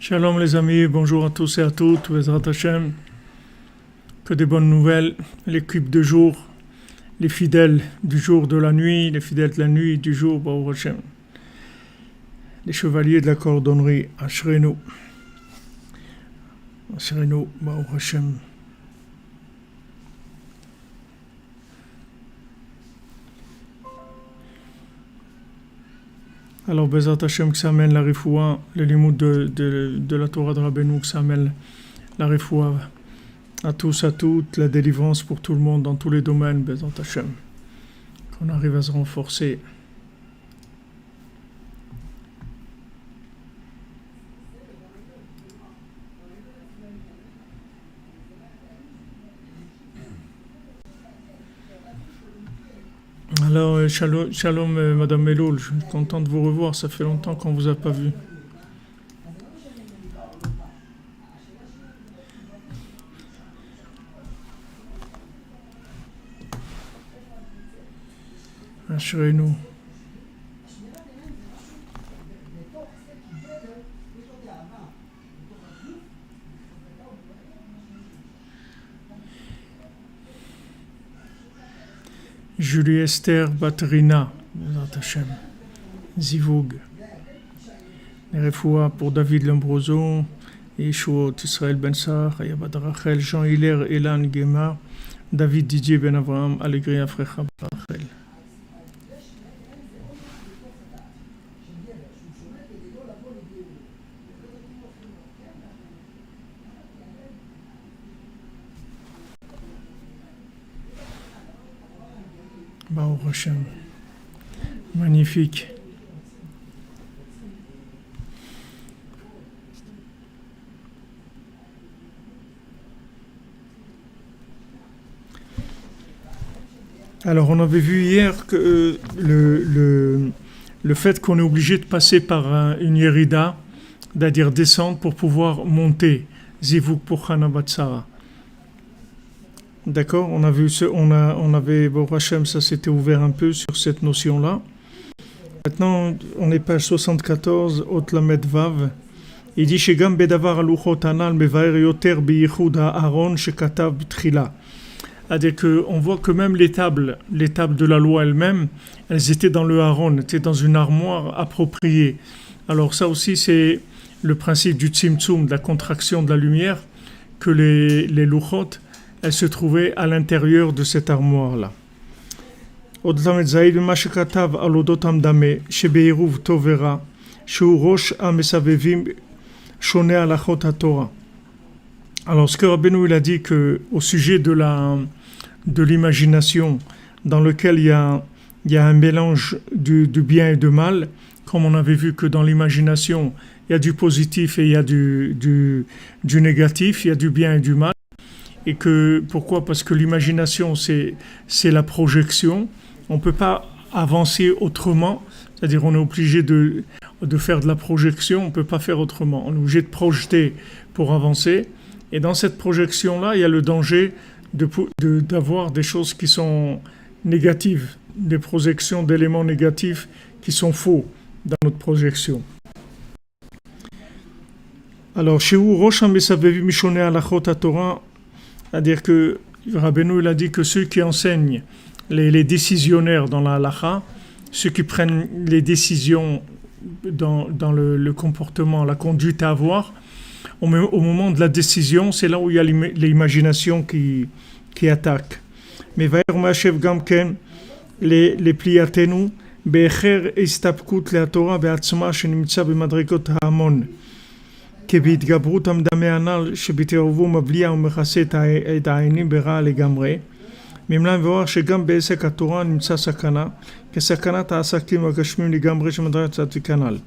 Shalom les amis, bonjour à tous et à toutes, Bezrat Hashem. Que des bonnes nouvelles, l'équipe de jour, les fidèles du jour de la nuit, les fidèles de la nuit du jour, Baruch Hashem. Les chevaliers de la cordonnerie, Ashrenu, Baruch Hashem. Alors, Bezrat Hashem, que ça amène la refoua, le limoud de la Torah de Rabbeinu, que ça amène la refoua à tous, à toutes, la délivrance pour tout le monde dans tous les domaines, Bezrat Hashem. Qu'on arrive à se renforcer. Alors, shalom, Madame Meloul, je suis content de vous revoir, ça fait longtemps qu'on ne vous a pas vu. Assurez-nous. Julie Esther Batrina, Bezrat Hashem, Zivug, les refoua pour David Lombroso, Yeshuot Israël Ben Sar, Ayabad Rachel, Jean Hiller, Elan Gemar, David Didier Ben Avraham, Allegria Frecha Rachel. Baruch Hashem. Magnifique. Alors, on avait vu hier que le fait qu'on est obligé de passer par une yérida, c'est-à-dire descendre pour pouvoir monter, Zivuk pour Hanabatsara. D'accord, on avait, Baruch Hashem, ça s'était ouvert un peu sur cette notion-là. Maintenant, on est page 74, Ot Lamed Vav. Il dit Shegam bedavar aluchot anal mevaer yoter biyichud ha'aron shekatav b'tchila. C'est-à-dire qu'on voit que même les tables de la loi elles-mêmes, elles étaient dans le haron, étaient dans une armoire appropriée. Alors ça aussi, c'est le principe du tzimtzum, de la contraction de la lumière, que les luchot, elle se trouvait à l'intérieur de cette armoire-là. Alors, ce que Rabbeinu il a dit que au sujet de l'imagination, dans lequel il y a un mélange du bien et du mal, comme on avait vu que dans l'imagination, il y a du positif et il y a du négatif, il y a du bien et du mal. Et que, pourquoi ? Parce que l'imagination, c'est la projection. On ne peut pas avancer autrement. C'est-à-dire, on est obligé de faire de la projection. On ne peut pas faire autrement. On est obligé de projeter pour avancer. Et dans cette projection-là, il y a le danger d'avoir des choses qui sont négatives. Des projections d'éléments négatifs qui sont faux dans notre projection. Alors, chez vous, Rosh Hamesavevi Mishone Alachot HaTorah, c'est-à-dire que Rabbeinu il a dit que ceux qui enseignent, les décisionnaires dans la halacha, ceux qui prennent les décisions dans le comportement, la conduite à avoir, au moment de la décision, c'est là où il y a l'imagination qui attaque. Mais Vayer Mashev Gamken, les pliatenu, Be'echer Istapkut le Torah Be'atzma Shenimtsa Be'madrikot Ha'amon. כבהתגברות המדמה הנ"ל שבתערבו מבליע ומכסה את העיינים ברע לגמרי. ממלא מבואר שגם בעסק התורה נמצא סכנה, כסכנת העסקים הגשמים לגמרי שמדרגת צדיק הנ"ל.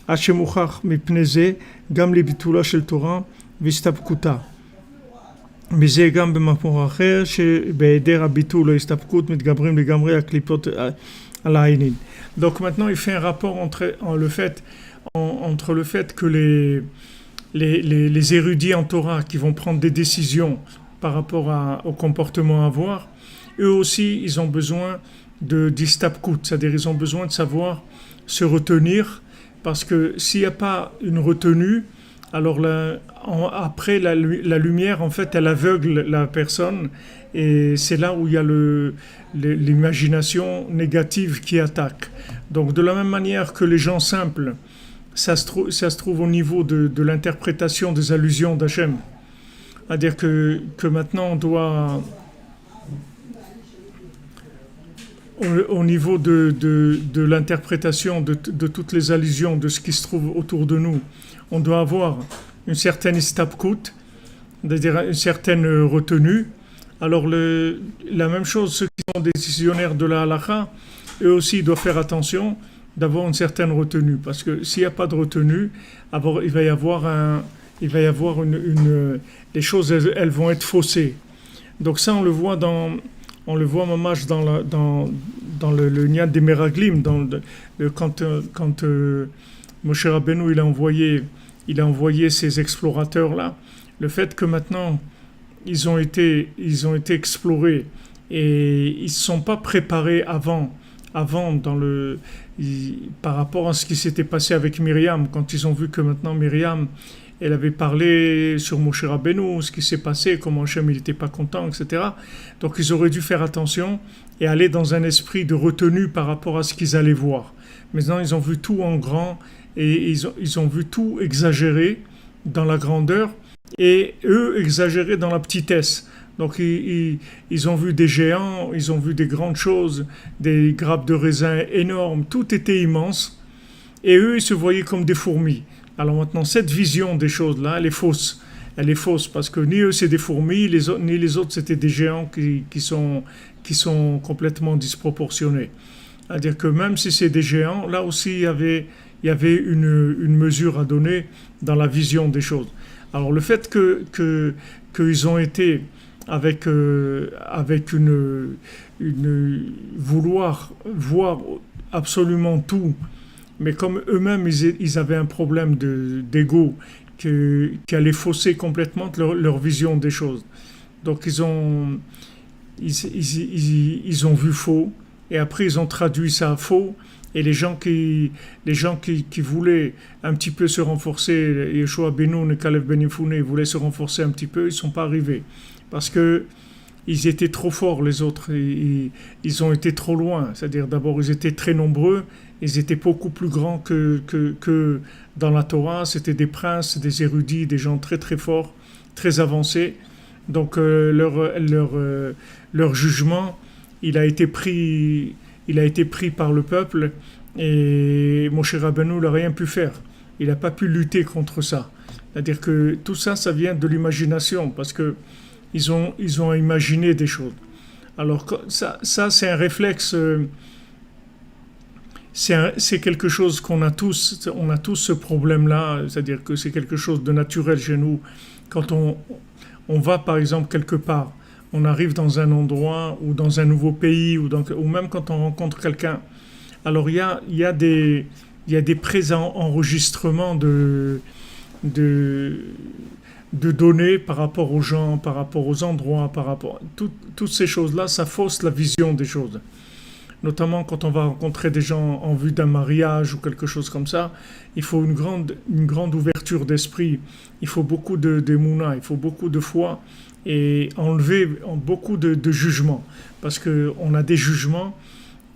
עד שמוכח מפני זה גם לביטולה של תורה והסתפקותה. מזה גם במקור אחר שבהיעדר הביטול או הסתפקות מתגברים לגמרי הקליפות על העיינים. Donc maintenant il fait un rapport entre le fait que les érudits en Torah qui vont prendre des décisions par rapport au comportement à avoir, eux aussi, ils ont besoin d'istapkut, c'est-à-dire ils ont besoin de savoir se retenir, parce que s'il n'y a pas une retenue, Alors après, la lumière, en fait, elle aveugle la personne et c'est là où il y a l'imagination négative qui attaque. Donc de la même manière que les gens simples, ça se trouve au niveau de l'interprétation des allusions d'Hachem. C'est-à-dire que maintenant on doit, au niveau de l'interprétation de toutes les allusions, de ce qui se trouve autour de nous, on doit avoir une certaine istabkout, c'est-à-dire une certaine retenue. Alors la même chose, ceux qui sont décisionnaires de la halakha, eux aussi doivent faire attention d'avoir une certaine retenue, parce que s'il n'y a pas de retenue, alors il va y avoir les choses, elles vont être faussées. Donc ça, on le voit mamash dans le Niad des Meraglim, quand Moshe Rabbeinu il a envoyé ces explorateurs là. Le fait que maintenant ils ont été explorés et ils ne se sont pas préparés avant par rapport à ce qui s'était passé avec Myriam, quand ils ont vu que maintenant Myriam elle avait parlé sur Moshe Rabbeinu, ce qui s'est passé, comment Hachem il n'était pas content, etc. Donc ils auraient dû faire attention et aller dans un esprit de retenue par rapport à ce qu'ils allaient voir. Maintenant ils ont vu tout en grand et ils ont vu tout exagéré dans la grandeur et eux exagérés dans la petitesse. Donc ils ont vu des géants, ils ont vu des grandes choses, des grappes de raisin énormes, tout était immense et eux ils se voyaient comme des fourmis. Alors maintenant, cette vision des choses-là, elle est fausse. Elle est fausse parce que ni eux, c'est des fourmis, ni les autres, c'était des géants qui sont complètement disproportionnés. C'est-à-dire que même si c'est des géants, là aussi, il y avait une mesure à donner dans la vision des choses. Alors le fait qu'ils ont été avec vouloir voir absolument tout, mais comme eux-mêmes, ils avaient un problème d'ego qui allait fausser complètement leur vision des choses. Donc ils ont vu faux, et après ils ont traduit ça à faux, et les gens qui voulaient un petit peu se renforcer, Yeshua Benoun et Caleb Ben Yefoune voulaient se renforcer un petit peu, ils ne sont pas arrivés. Parce que ils étaient trop forts, les autres. Ils ont été trop loin. C'est-à-dire, d'abord, ils étaient très nombreux. Ils étaient beaucoup plus grands que dans la Torah. C'était des princes, des érudits, des gens très très forts, très avancés. Donc, leur jugement, il a été pris par le peuple. Et Moshe Rabbeinu n'a rien pu faire. Il n'a pas pu lutter contre ça. C'est-à-dire que tout ça, ça vient de l'imagination. Parce que ils ont imaginé des choses. Alors ça c'est un réflexe, c'est quelque chose qu'on a tous, on a tous ce problème-là, c'est-à-dire que c'est quelque chose de naturel chez nous. Quand on va par exemple quelque part, on arrive dans un endroit ou dans un nouveau pays ou même quand on rencontre quelqu'un, alors il y a des présents enregistrements de données par rapport aux gens, par rapport aux endroits, toutes ces choses-là, ça fausse la vision des choses. Notamment quand on va rencontrer des gens en vue d'un mariage ou quelque chose comme ça, il faut une grande ouverture d'esprit, il faut beaucoup d'émouna, il faut beaucoup de foi et enlever beaucoup de jugements. Parce qu'on a des jugements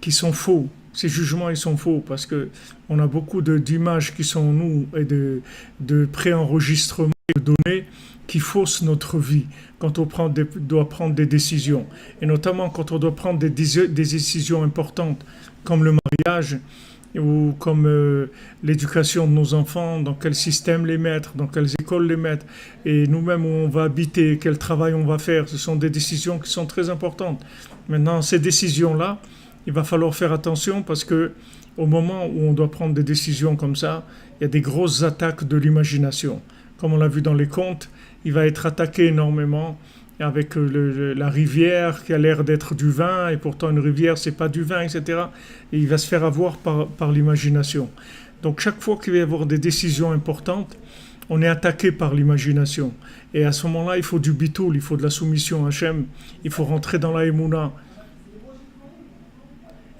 qui sont faux. Ces jugements, ils sont faux parce qu'on a beaucoup d'images qui sont nous et de préenregistrements de données qui faussent notre vie quand on doit prendre des décisions. Et notamment quand on doit prendre des décisions importantes comme le mariage ou comme l'éducation de nos enfants, dans quel système les mettre, dans quelles écoles les mettre, et nous-mêmes où on va habiter, quel travail on va faire. Ce sont des décisions qui sont très importantes. Maintenant, ces décisions-là, il va falloir faire attention parce que au moment où on doit prendre des décisions comme ça, il y a des grosses attaques de l'imagination. Comme on l'a vu dans les contes, il va être attaqué énormément avec la rivière qui a l'air d'être du vin et pourtant une rivière c'est pas du vin, etc. Et il va se faire avoir par l'imagination. Donc chaque fois qu'il va y avoir des décisions importantes, on est attaqué par l'imagination. Et à ce moment-là, il faut du bitoul, il faut de la soumission à Hachem, il faut rentrer dans la émouna.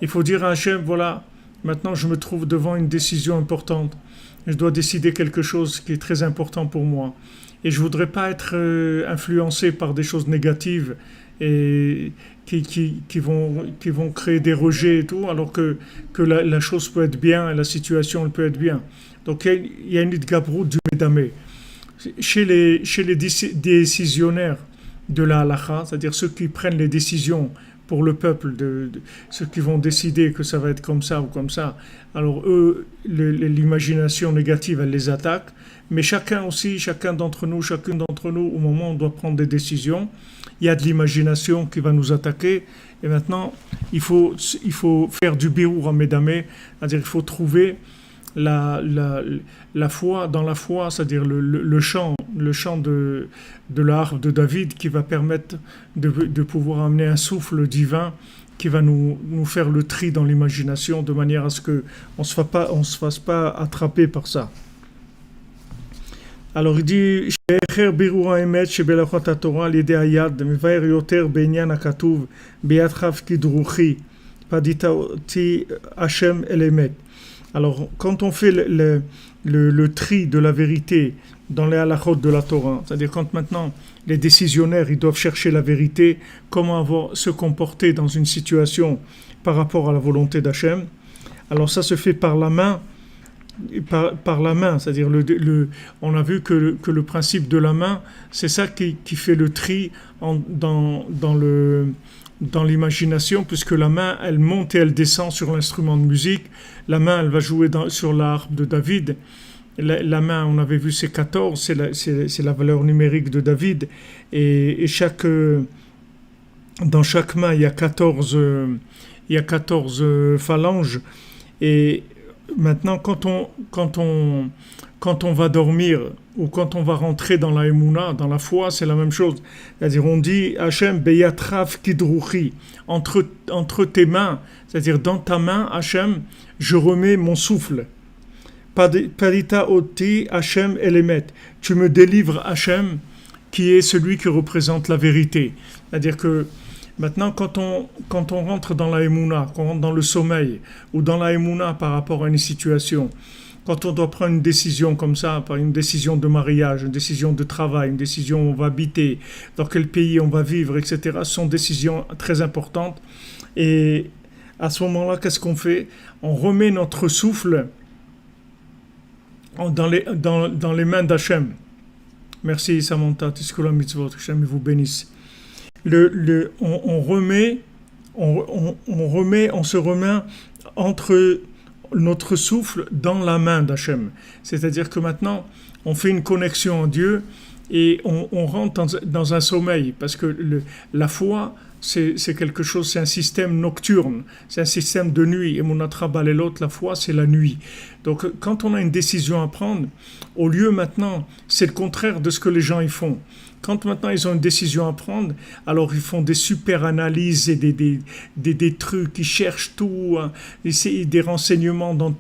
Il faut dire à Hachem, voilà, maintenant je me trouve devant une décision importante. je dois décider quelque chose qui est très important pour moi. Et je voudrais pas être influencé par des choses négatives et qui vont créer des rejets et tout, alors que la chose peut être bien et la situation elle peut être bien. Donc il y a une idgabrout du médamé. Chez les décisionnaires de la halakha, c'est-à-dire ceux qui prennent les décisions pour le peuple, ceux qui vont décider que ça va être comme ça ou comme ça, alors eux, l'imagination négative, elle les attaque, mais chacun d'entre nous, chacune d'entre nous, au moment où on doit prendre des décisions, il y a de l'imagination qui va nous attaquer, et maintenant, il faut faire du birour à médamé, c'est-à-dire il faut trouver la foi, dans la foi, c'est-à-dire le chant de la harpe de David qui va permettre de pouvoir amener un souffle divin qui va nous faire le tri dans l'imagination de manière à ce qu'on ne se fasse pas attraper par ça. Alors il dit שאחר בירור האמת שבלכות התורה על ידי היד מבאר יותר בעניין הכתוב בידך כדרוכי פדית אותי השם אל אמת. Alors, quand on fait le tri de la vérité dans les halachot de la Torah, c'est-à-dire quand maintenant les décisionnaires ils doivent chercher la vérité, comment se comporter dans une situation par rapport à la volonté d'Hachem, alors ça se fait par la main, c'est-à-dire on a vu que le principe de la main, c'est ça qui fait le tri dans l'imagination, puisque la main, elle monte et elle descend sur l'instrument de musique. La main, elle va jouer sur la harpe de David. La main, on avait vu, c'est 14, c'est la valeur numérique de David. Et dans chaque main, il y a 14 phalanges. Et maintenant, quand on va dormir ou quand on va rentrer dans la émouna, dans la foi, c'est la même chose. C'est-à-dire, on dit Hachem beyatrav kidruchi, entre tes mains, c'est-à-dire dans ta main, Hachem, je remets mon souffle. Parita oti Hachem elemet, tu me délivres Hachem, qui est celui qui représente la vérité. C'est-à-dire que maintenant, quand on rentre dans la émouna, quand on rentre dans le sommeil, ou dans la émouna par rapport à une situation, quand on doit prendre une décision comme ça, par une décision de mariage, une décision de travail, une décision où on va habiter, dans quel pays on va vivre, etc., ce sont décisions très importantes. Et à ce moment-là, qu'est-ce qu'on fait? On remet notre souffle dans les mains d'Hachem. Merci Samantha, Tiskula Mitzvot, Hachem vous bénisse. On se remet entre notre souffle dans la main d'Hachem. C'est-à-dire que maintenant, on fait une connexion à Dieu et on rentre dans un sommeil, parce que la foi, c'est quelque chose, c'est un système nocturne, c'est un système de nuit. Et mon atrabal et l'autre, la foi, c'est la nuit. Donc, quand on a une décision à prendre, au lieu maintenant, c'est le contraire de ce que les gens y font. Quand maintenant ils ont une décision à prendre, alors ils font des super analyses et des trucs, ils cherchent tout, des renseignements de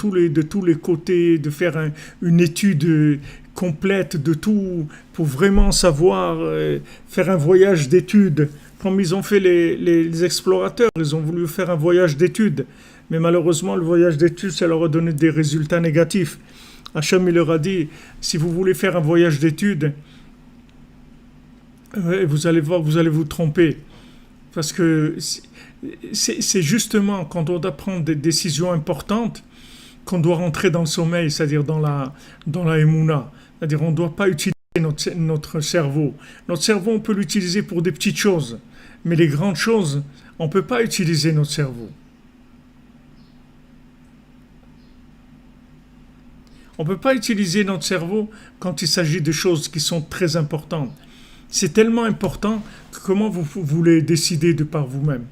tous les côtés, de faire une étude complète de tout pour vraiment savoir, faire un voyage d'études. Comme ils ont fait les explorateurs, ils ont voulu faire un voyage d'études, mais malheureusement le voyage d'études, ça leur a donné des résultats négatifs. Hachem il leur a dit, si vous voulez faire un voyage d'études, vous allez voir, vous allez vous tromper. Parce que c'est justement quand on doit prendre des décisions importantes qu'on doit rentrer dans le sommeil, c'est-à-dire dans la émouna. C'est-à-dire on ne doit pas utiliser notre cerveau. Notre cerveau, on peut l'utiliser pour des petites choses. Mais les grandes choses, on ne peut pas utiliser notre cerveau. On ne peut pas utiliser notre cerveau quand il s'agit de choses qui sont très importantes. C'est tellement important que comment vous voulez décider de par vous-même.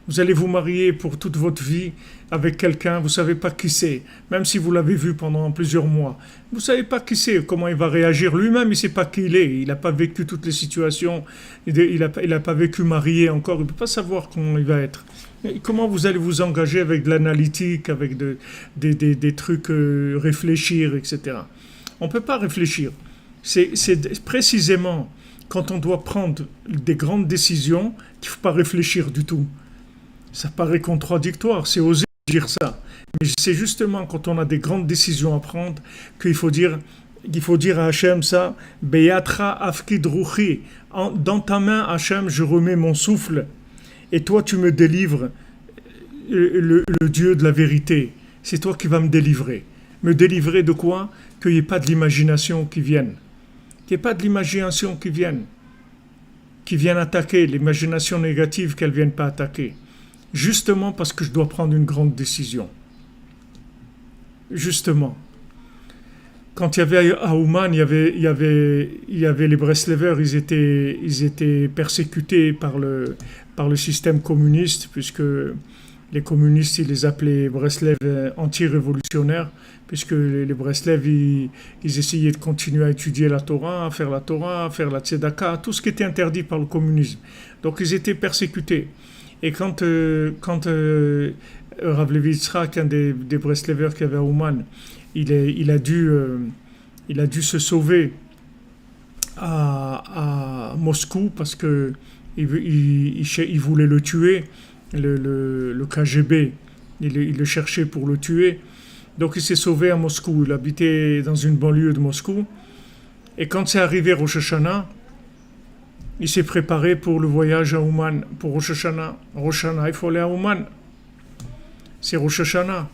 Vous allez vous marier pour toute votre vie avec quelqu'un, vous ne savez pas qui c'est, même si vous l'avez vu pendant plusieurs mois. Vous ne savez pas qui c'est, comment il va réagir. Lui-même, il ne sait pas qui il est. Il n'a pas vécu toutes les situations. Il n'a pas vécu marié encore. Il ne peut pas savoir comment il va être. Et comment vous allez vous engager avec de l'analytique, avec des trucs, réfléchir, etc. On ne peut pas réfléchir. C'est précisément quand on doit prendre des grandes décisions qu'il ne faut pas réfléchir du tout. Ça paraît contradictoire, c'est oser dire ça. Mais c'est justement quand on a des grandes décisions à prendre qu'il faut dire à Hachem ça, Beyatra afkid ruchi. Dans ta main, Hachem, je remets mon souffle, et toi tu me délivres, le Dieu de la vérité. C'est toi qui vas me délivrer. Me délivrer de quoi? Qu'il n'y ait pas de l'imagination qui vienne. Qu'il n'y ait pas de l'imagination qui vienne attaquer, l'imagination négative qu'elle ne vienne pas attaquer. Justement parce que je dois prendre une grande décision. Justement. Quand il y avait à Ouman, il y avait les Breslevers, ils étaient persécutés par le système communiste, puisque les communistes, ils les appelaient Breslev anti-révolutionnaires, puisque les Breslev, ils essayaient de continuer à étudier la Torah, à faire la Tzedaka, tout ce qui était interdit par le communisme. Donc ils étaient persécutés. Et quand Rav Levi Yitzhak, un des Breslevers qu'il y avait à Ouman, il a dû se sauver à Moscou parce que il voulait le tuer, le KGB, il le cherchait pour le tuer. Donc il s'est sauvé à Moscou, il habitait dans une banlieue de Moscou. Et quand c'est arrivé Rosh Hashanah, il s'est préparé pour le voyage à Ouman, pour Rosh Hashanah. Rosh Hashanah, il faut aller à Ouman. C'est Rosh Hashanah.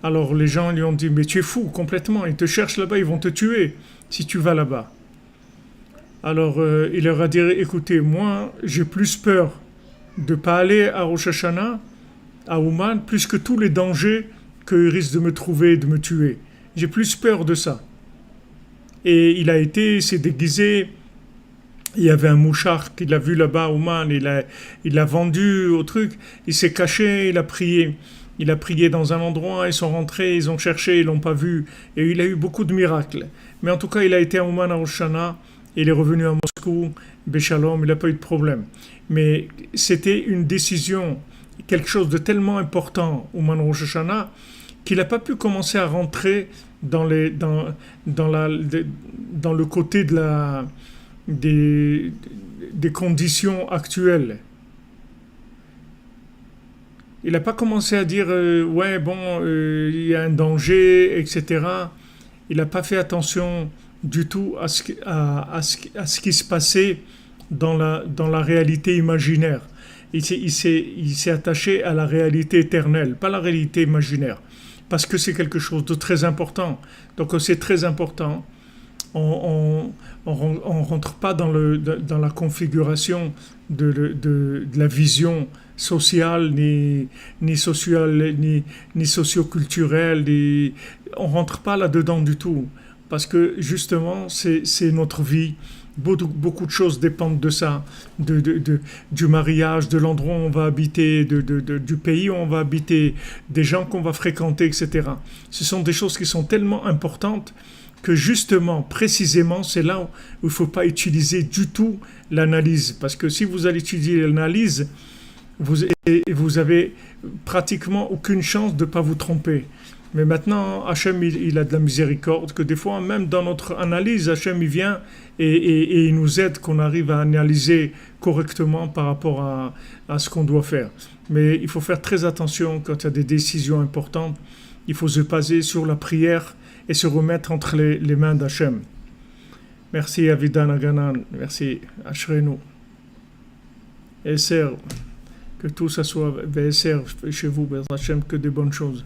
Alors les gens lui ont dit, mais tu es fou complètement, ils te cherchent là-bas, ils vont te tuer si tu vas là-bas. Alors il leur a dit, écoutez, moi j'ai plus peur de ne pas aller à Rosh Hashanah, à Ouman, plus que tous les dangers qu'ils risquent de me trouver et de me tuer. J'ai plus peur de ça. Et il s'est déguisé, il y avait un mouchard qu'il a vu là-bas à Ouman, il l'a vendu au truc, il s'est caché, il a prié. Il a prié dans un endroit, ils sont rentrés, ils ont cherché, ils l'ont pas vu. Et il a eu beaucoup de miracles. Mais en tout cas, il a été à Ouman à Rosh Hashanah, il est revenu à Moscou, Béchalom, il n'a pas eu de problème. Mais c'était une décision, quelque chose de tellement important, Ouman Rosh Hashanah, qu'il n'a pas pu commencer à rentrer dans le côté des conditions actuelles. Il n'a pas commencé à dire ouais bon il y a un danger, etc. Il n'a pas fait attention du tout à ce qui se passait dans la réalité imaginaire. Il s'est attaché à la réalité éternelle, pas la réalité imaginaire, parce que c'est quelque chose de très important. Donc c'est très important. On rentre pas dans la configuration de la vision sociale ni sociale ni socioculturelle, on rentre pas là-dedans du tout, parce que justement c'est notre vie. Beaucoup de choses dépendent de ça, du mariage, de l'endroit où on va habiter, du pays où on va habiter, des gens qu'on va fréquenter, etc. Ce sont des choses qui sont tellement importantes que justement, précisément, c'est là où il ne faut pas utiliser du tout l'analyse. Parce que si vous allez étudier l'analyse, vous avez pratiquement aucune chance de ne pas vous tromper. Mais maintenant, Hachem, il a de la miséricorde, que des fois, même dans notre analyse, Hachem, il vient et il nous aide, qu'on arrive à analyser correctement par rapport à ce qu'on doit faire. Mais il faut faire très attention quand il y a des décisions importantes. Il faut se baser sur la prière et se remettre entre les mains d'Hachem. Merci Avidan Aganan, merci Ashrenu. Esser, que tout ça soit Esser chez vous, Hachem, que des bonnes choses.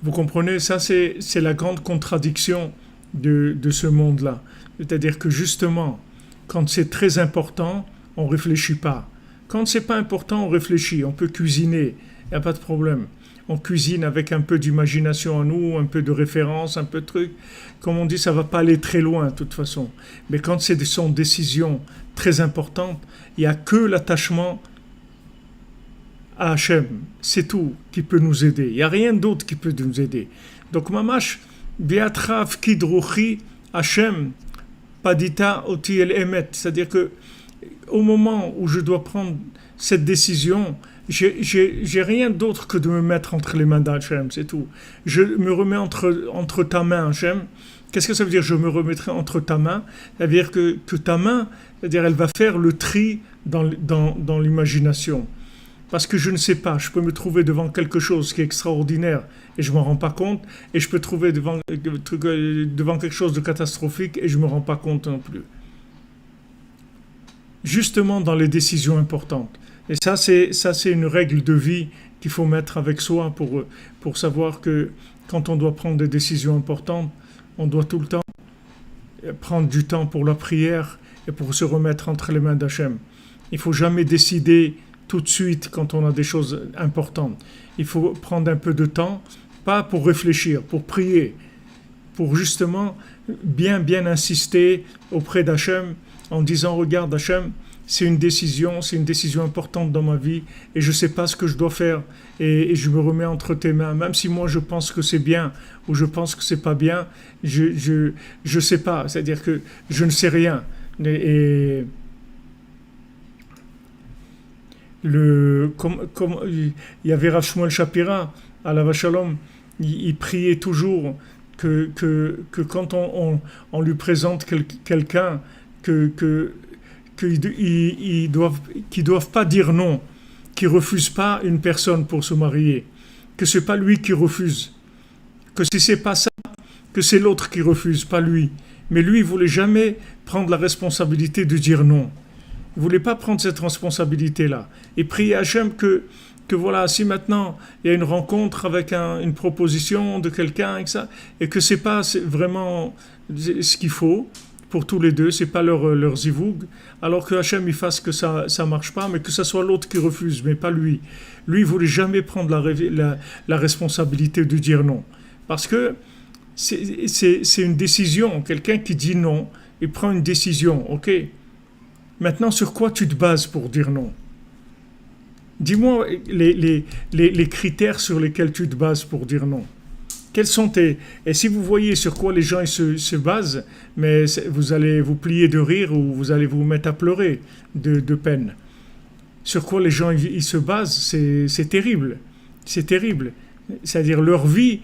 Vous comprenez, ça c'est la grande contradiction de ce monde-là. C'est-à-dire que justement, quand c'est très important, on ne réfléchit pas. Quand c'est pas important, on réfléchit, on peut cuisiner, il n'y a pas de problème. On cuisine avec un peu d'imagination en nous, un peu de référence, un peu de truc. Comme on dit, ça ne va pas aller très loin de toute façon. Mais quand ce sont décisions très importantes, il n'y a que l'attachement à Hachem. C'est tout qui peut nous aider. Il n'y a rien d'autre qui peut nous aider. Donc, Mamash, Beatrav Kidruchi Hachem, Padita Oti El Emet. C'est-à-dire que au moment où je dois prendre cette décision, j'ai rien d'autre que de me mettre entre les mains d'Hachem, c'est tout. Je me remets entre ta main, Hachem. Qu'est-ce que ça veut dire, je me remettrai entre ta main? Ça veut dire que ta main, c'est-à-dire elle va faire le tri dans l'imagination. Parce que je ne sais pas, je peux me trouver devant quelque chose qui est extraordinaire et je ne m'en rends pas compte, et je peux trouver devant quelque chose de catastrophique et je ne me rends pas compte non plus. Justement dans les décisions importantes. Et ça c'est une règle de vie qu'il faut mettre avec soi pour savoir que quand on doit prendre des décisions importantes, on doit tout le temps prendre du temps pour la prière et pour se remettre entre les mains d'Hachem. Il ne faut jamais décider tout de suite quand on a des choses importantes. Il faut prendre un peu de temps, pas pour réfléchir, pour prier, pour justement bien insister auprès d'Hachem en disant regarde Hachem, c'est une décision importante dans ma vie et je ne sais pas ce que je dois faire et je me remets entre tes mains, même si moi je pense que c'est bien ou je pense que c'est pas bien, je sais pas, c'est-à-dire que je ne sais rien. Et comme il y avait Rav Shmuel Shapira à la Vachalom, il priait toujours que quand on lui présente quelqu'un qu'ils doivent pas dire non, qu'ils refusent pas une personne pour se marier, que c'est pas lui qui refuse, que si c'est pas ça, que c'est l'autre qui refuse, pas lui. Mais lui, il voulait jamais prendre la responsabilité de dire non. Il voulait pas prendre cette responsabilité-là. Et prier à Hachem que voilà, si maintenant il y a une rencontre avec une proposition de quelqu'un et que c'est vraiment ce qu'il faut pour tous les deux, c'est pas leur zivoug, alors que Hachem il fasse que ça marche pas, mais que ça soit l'autre qui refuse, mais pas lui. Lui, il voulait jamais prendre la responsabilité de dire non, parce que c'est une décision. Quelqu'un qui dit non, il prend une décision, ok. Maintenant, sur quoi tu te bases pour dire non? Dis-moi les critères sur lesquels tu te bases pour dire non. Quels sont Et si vous voyez sur quoi les gens ils se basent, mais vous allez vous plier de rire ou vous allez vous mettre à pleurer de peine. Sur quoi les gens ils se basent, c'est terrible. C'est terrible. C'est-à-dire leur vie,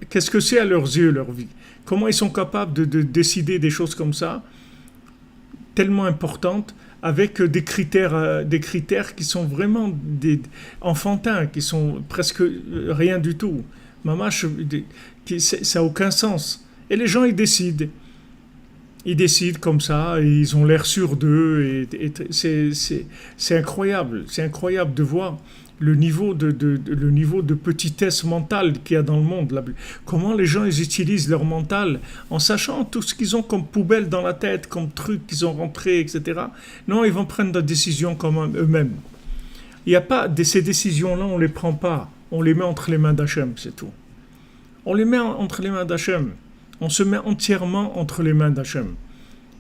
qu'est-ce que c'est à leurs yeux leur vie? Comment ils sont capables de décider des choses comme ça, tellement importantes, avec des critères qui sont vraiment enfantins, qui sont presque rien du tout. Mamash, ça n'a aucun sens. Et les gens, ils décident. Ils décident comme ça, et ils ont l'air sûrs d'eux. Et c'est incroyable. C'est incroyable de voir le niveau de petitesse mentale qu'il y a dans le monde. Comment les gens ils utilisent leur mental en sachant tout ce qu'ils ont comme poubelle dans la tête, comme trucs qu'ils ont rentrés, etc. Non, ils vont prendre des décisions comme eux-mêmes. Il y a pas ces décisions-là, on les prend pas. On les met entre les mains d'Hachem, c'est tout. On les met entre les mains d'Hachem. On se met entièrement entre les mains d'Hachem.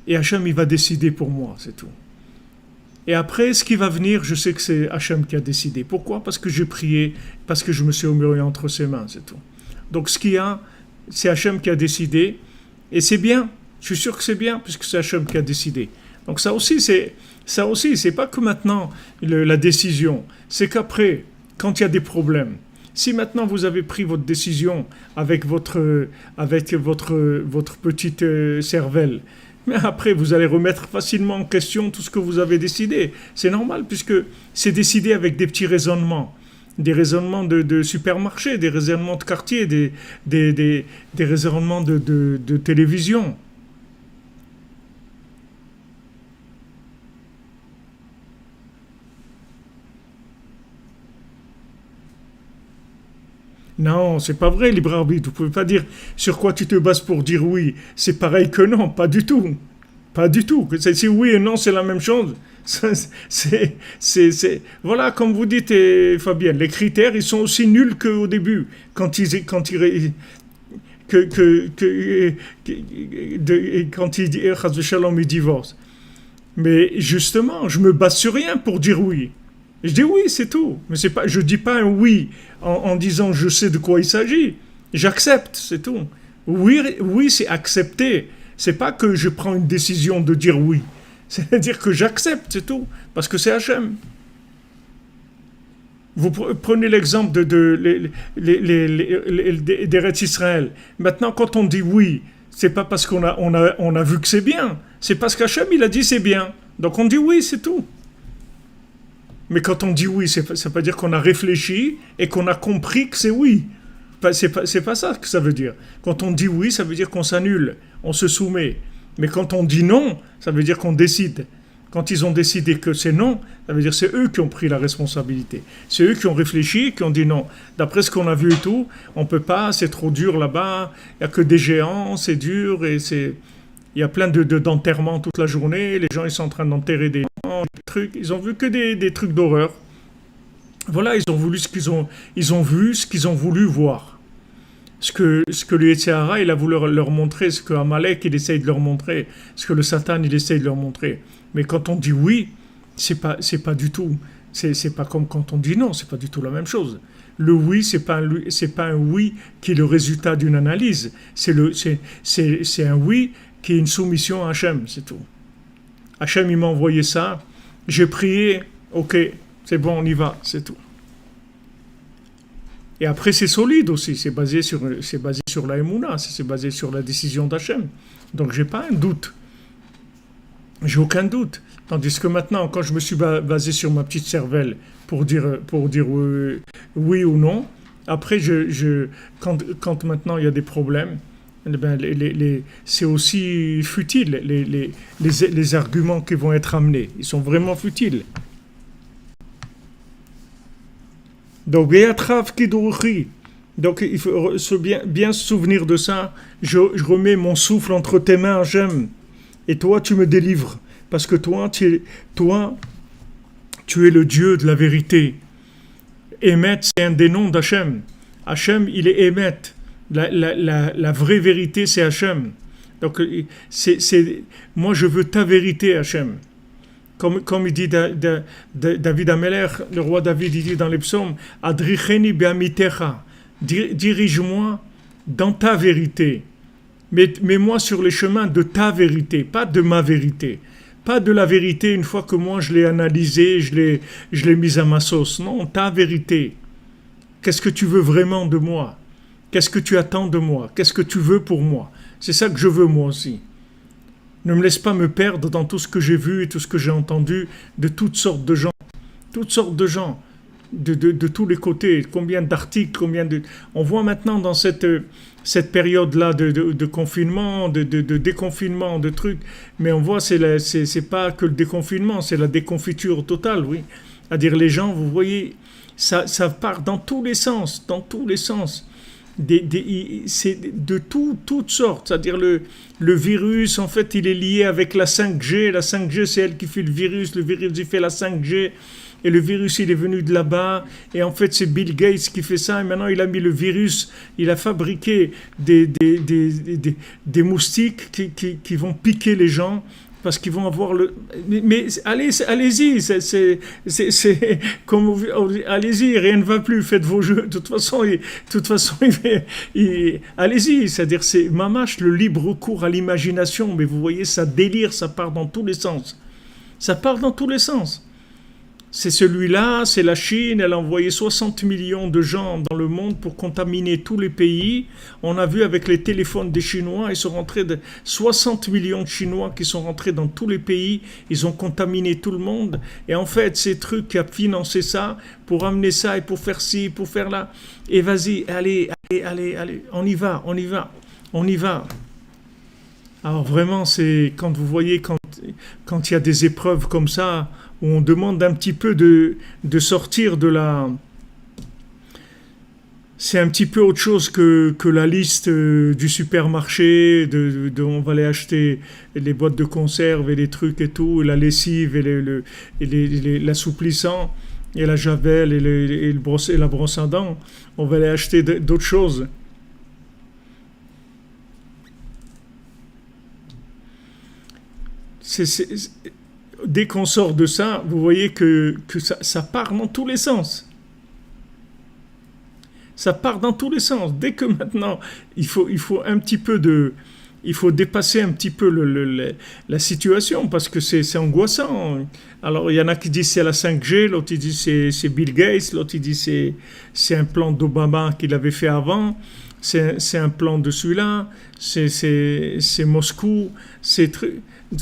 Et Hachem, il va décider pour moi, c'est tout. Et après, ce qui va venir, je sais que c'est Hachem qui a décidé. Pourquoi? Parce que j'ai prié, parce que je me suis mis entre ses mains, c'est tout. Donc ce qu'il y a, c'est Hachem qui a décidé, et c'est bien. Je suis sûr que c'est bien, puisque c'est Hachem qui a décidé. Donc ça aussi, c'est pas que maintenant la décision, c'est qu'après, quand il y a des problèmes, si maintenant vous avez pris votre décision avec votre petite cervelle, mais après, vous allez remettre facilement en question tout ce que vous avez décidé. C'est normal, puisque c'est décidé avec des petits raisonnements. Des raisonnements de supermarché, des raisonnements de quartier, des raisonnements de télévision. Non, c'est pas vrai, libre arbitre. Vous pouvez pas dire sur quoi tu te bases pour dire oui. C'est pareil que non, pas du tout. Pas du tout. Si oui et non, c'est la même chose. Voilà, comme vous dites, Fabienne, les critères, ils sont aussi nuls qu'au début. Quand il divorce. Mais justement, je me base sur rien pour dire oui. Je dis oui, c'est tout. Mais je dis pas un oui en disant je sais de quoi il s'agit. J'accepte, c'est tout. Oui, c'est accepter. C'est pas que je prends une décision de dire oui. C'est-à-dire que j'accepte, c'est tout. Parce que c'est Hachem. Vous prenez l'exemple d'Eretz Israël. Maintenant, quand on dit oui, c'est pas parce qu'on a vu que c'est bien. C'est parce qu'Hachem, il a dit c'est bien. Donc on dit oui, c'est tout. Mais quand on dit oui, ça veut pas dire qu'on a réfléchi et qu'on a compris que c'est oui. C'est pas ça que ça veut dire. Quand on dit oui, ça veut dire qu'on s'annule, on se soumet. Mais quand on dit non, ça veut dire qu'on décide. Quand ils ont décidé que c'est non, ça veut dire que c'est eux qui ont pris la responsabilité. C'est eux qui ont réfléchi, qui ont dit non. D'après ce qu'on a vu et tout, on peut pas, c'est trop dur là-bas, il n'y a que des géants, c'est dur, et il y a plein d'enterrements toute la journée, les gens ils sont en train d'enterrer des trucs, ils ont vu que des trucs d'horreur. Voilà, ils ont vu ce qu'ils ont voulu voir. Ce que le Yetzirah, il a voulu leur montrer, ce que Amalek, il essaye de leur montrer, ce que le Satan, il essaye de leur montrer. Mais quand on dit oui, c'est pas du tout, c'est pas comme quand on dit non, c'est pas du tout la même chose. Le oui, c'est pas un oui qui est le résultat d'une analyse, c'est un oui qui est une soumission à Hachem, c'est tout. Hachem, il m'a envoyé ça, j'ai prié, ok, c'est bon, on y va, c'est tout. Et après, c'est solide aussi, c'est basé sur la Emouna, c'est basé sur la décision d'Hachem. Donc, j'ai pas un doute. J'ai aucun doute. Tandis que maintenant, quand je me suis basé sur ma petite cervelle pour dire oui ou non, après, quand maintenant il y a des problèmes, eh ben, c'est aussi futile. Les arguments qui vont être amenés, ils sont vraiment futiles. Donc, donc il faut bien se souvenir de ça. Je remets mon souffle entre tes mains, Hachem, et toi tu me délivres, parce que toi tu es le Dieu de la vérité. Emet, c'est un des noms d'Hachem. Hachem, il est Emet. La vraie vérité, c'est Hachem. Donc, moi je veux ta vérité, Hachem. Comme il dit David Ameler, le roi David, il dit dans les psaumes, Adricheni be'amitecha, dirige-moi dans ta vérité. Mets-moi sur les chemins de ta vérité, pas de ma vérité. Pas de la vérité une fois que moi je l'ai analysée, je l'ai mise à ma sauce. Non, ta vérité. Qu'est-ce que tu veux vraiment de moi? Qu'est-ce que tu attends de moi? Qu'est-ce que tu veux pour moi? C'est ça que je veux moi aussi. Ne me laisse pas me perdre dans tout ce que j'ai vu et tout ce que j'ai entendu de toutes sortes de gens, de tous les côtés. Combien d'articles, On voit maintenant dans cette période-là de confinement, de déconfinement, de trucs, mais on voit c'est pas que le déconfinement, c'est la déconfiture totale, oui. C'est-à-dire les gens, vous voyez, ça part dans tous les sens, c'est de toutes sortes, c'est-à-dire le virus, en fait, il est lié avec la 5G. La 5G, c'est elle qui fait le virus il fait la 5G, et le virus, il est venu de là-bas, et en fait, c'est Bill Gates qui fait ça, et maintenant, il a mis le virus, il a fabriqué des moustiques qui vont piquer les gens, parce qu'ils vont avoir le... Mais allez-y, c'est comme allez-y, rien ne va plus, faites vos jeux. De toute façon, allez-y, c'est-à-dire c'est mamache le libre cours à l'imagination, mais vous voyez, ça délire, ça part dans tous les sens. Ça part dans tous les sens. C'est celui-là, c'est la Chine, elle a envoyé 60 millions de gens dans le monde pour contaminer tous les pays. On a vu avec les téléphones des Chinois, ils sont rentrés 60 millions de Chinois qui sont rentrés dans tous les pays, ils ont contaminé tout le monde. Et en fait, ces trucs qui a financé ça, pour amener ça et pour faire ci, pour faire là, et vas-y, allez, on y va. Alors vraiment, c'est quand vous voyez, quand il y a des épreuves comme ça, où on demande un petit peu de sortir de la... C'est un petit peu autre chose que la liste du supermarché, on va aller acheter les boîtes de conserve et les trucs et tout, et la lessive et l'assouplissant, et la javel et la brosse à dents. On va aller acheter d'autres choses. Dès qu'on sort de ça, vous voyez que ça part dans tous les sens. Ça part dans tous les sens. Dès que maintenant, il faut un petit peu il faut dépasser un petit peu la situation, parce que c'est angoissant. Alors, il y en a qui disent c'est la 5G, l'autre il dit c'est Bill Gates, l'autre il dit c'est un plan d'Obama qu'il avait fait avant, c'est un plan de celui-là, c'est Moscou, c'est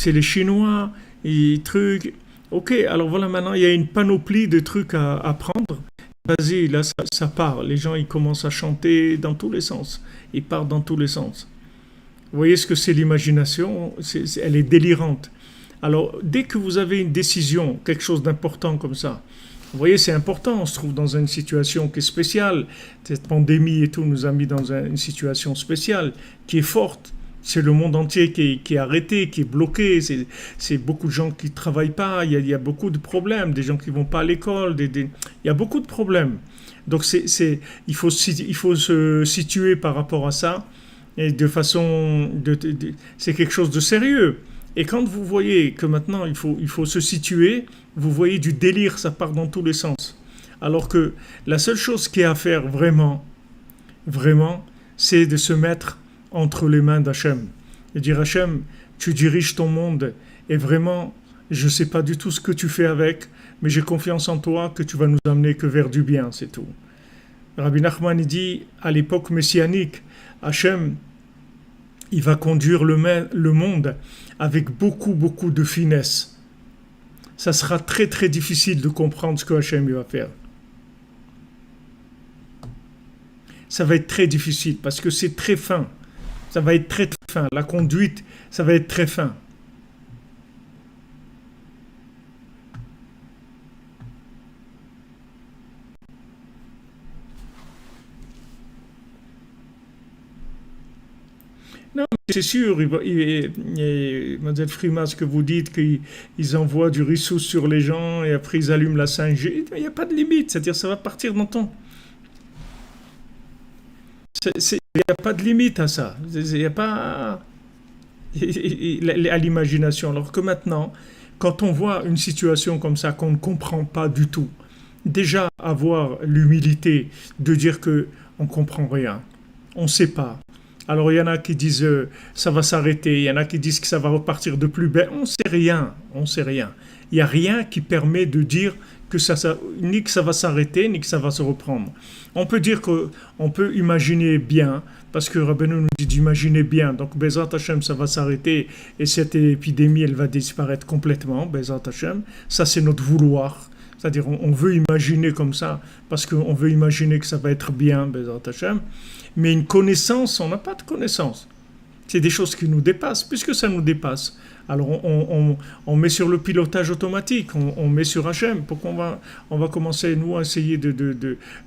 les Chinois, et trucs. Ok, alors voilà, maintenant il y a une panoplie de trucs à prendre. Vas-y, là ça part. Les gens ils commencent à chanter dans tous les sens. Ils partent dans tous les sens. Vous voyez ce que c'est l'imagination? Elle est délirante. Alors, dès que vous avez une décision, quelque chose d'important comme ça, vous voyez, c'est important, on se trouve dans une situation qui est spéciale. Cette pandémie et tout nous a mis dans une situation spéciale, qui est forte. C'est le monde entier qui est arrêté, qui est bloqué. C'est beaucoup de gens qui ne travaillent pas. Il y a beaucoup de problèmes. Des gens qui ne vont pas à l'école. Il y a beaucoup de problèmes. Donc, il faut se situer par rapport à ça. Et de façon. C'est quelque chose de sérieux. Et quand vous voyez que maintenant il faut se situer, vous voyez du délire, ça part dans tous les sens. Alors que la seule chose qu'il y a à faire vraiment, vraiment, c'est de se mettre entre les mains d'Hachem. Et dire Hachem, tu diriges ton monde et vraiment, je ne sais pas du tout ce que tu fais avec, mais j'ai confiance en toi que tu vas nous amener que vers du bien, c'est tout. Rabbi Nachman dit, à l'époque messianique, Hachem, il va conduire le monde avec beaucoup, beaucoup de finesse. Ça sera très, très difficile de comprendre ce que Hachem va faire. Ça va être très difficile parce que c'est très fin. Ça va être très, très fin. La conduite, ça va être très fin. Non, c'est sûr, Mademoiselle Frima, ce que vous dites, qu'ils envoient du rissou sur les gens et après ils allument la 5G, il n'y a pas de limite, c'est-à-dire ça va partir dans ton... Il n'y a pas de limite à ça, il n'y a pas à l'imagination. Alors que maintenant, quand on voit une situation comme ça qu'on ne comprend pas du tout, déjà avoir l'humilité de dire que on ne comprend rien, on ne sait pas. Alors il y en a qui disent ça va s'arrêter, il y en a qui disent que ça va repartir de plus belle. On ne sait rien, on ne sait rien. Il n'y a rien qui permet de dire que ni que ça va s'arrêter, ni que ça va se reprendre. On peut dire qu'on peut imaginer bien, parce que Rabbeinu nous dit d'imaginer bien. Donc Bezrat Hashem, ça va s'arrêter et cette épidémie, elle va disparaître complètement, Bezrat Hashem. Ça, c'est notre vouloir. C'est-à-dire, on veut imaginer comme ça, parce qu'on veut imaginer que ça va être bien, Bezrat Hashem. Mais une connaissance, on n'a pas de connaissance. C'est des choses qui nous dépassent, puisque ça nous dépasse. Alors on met sur le pilotage automatique, on met sur Hachem. Pourquoi on va commencer, nous, à essayer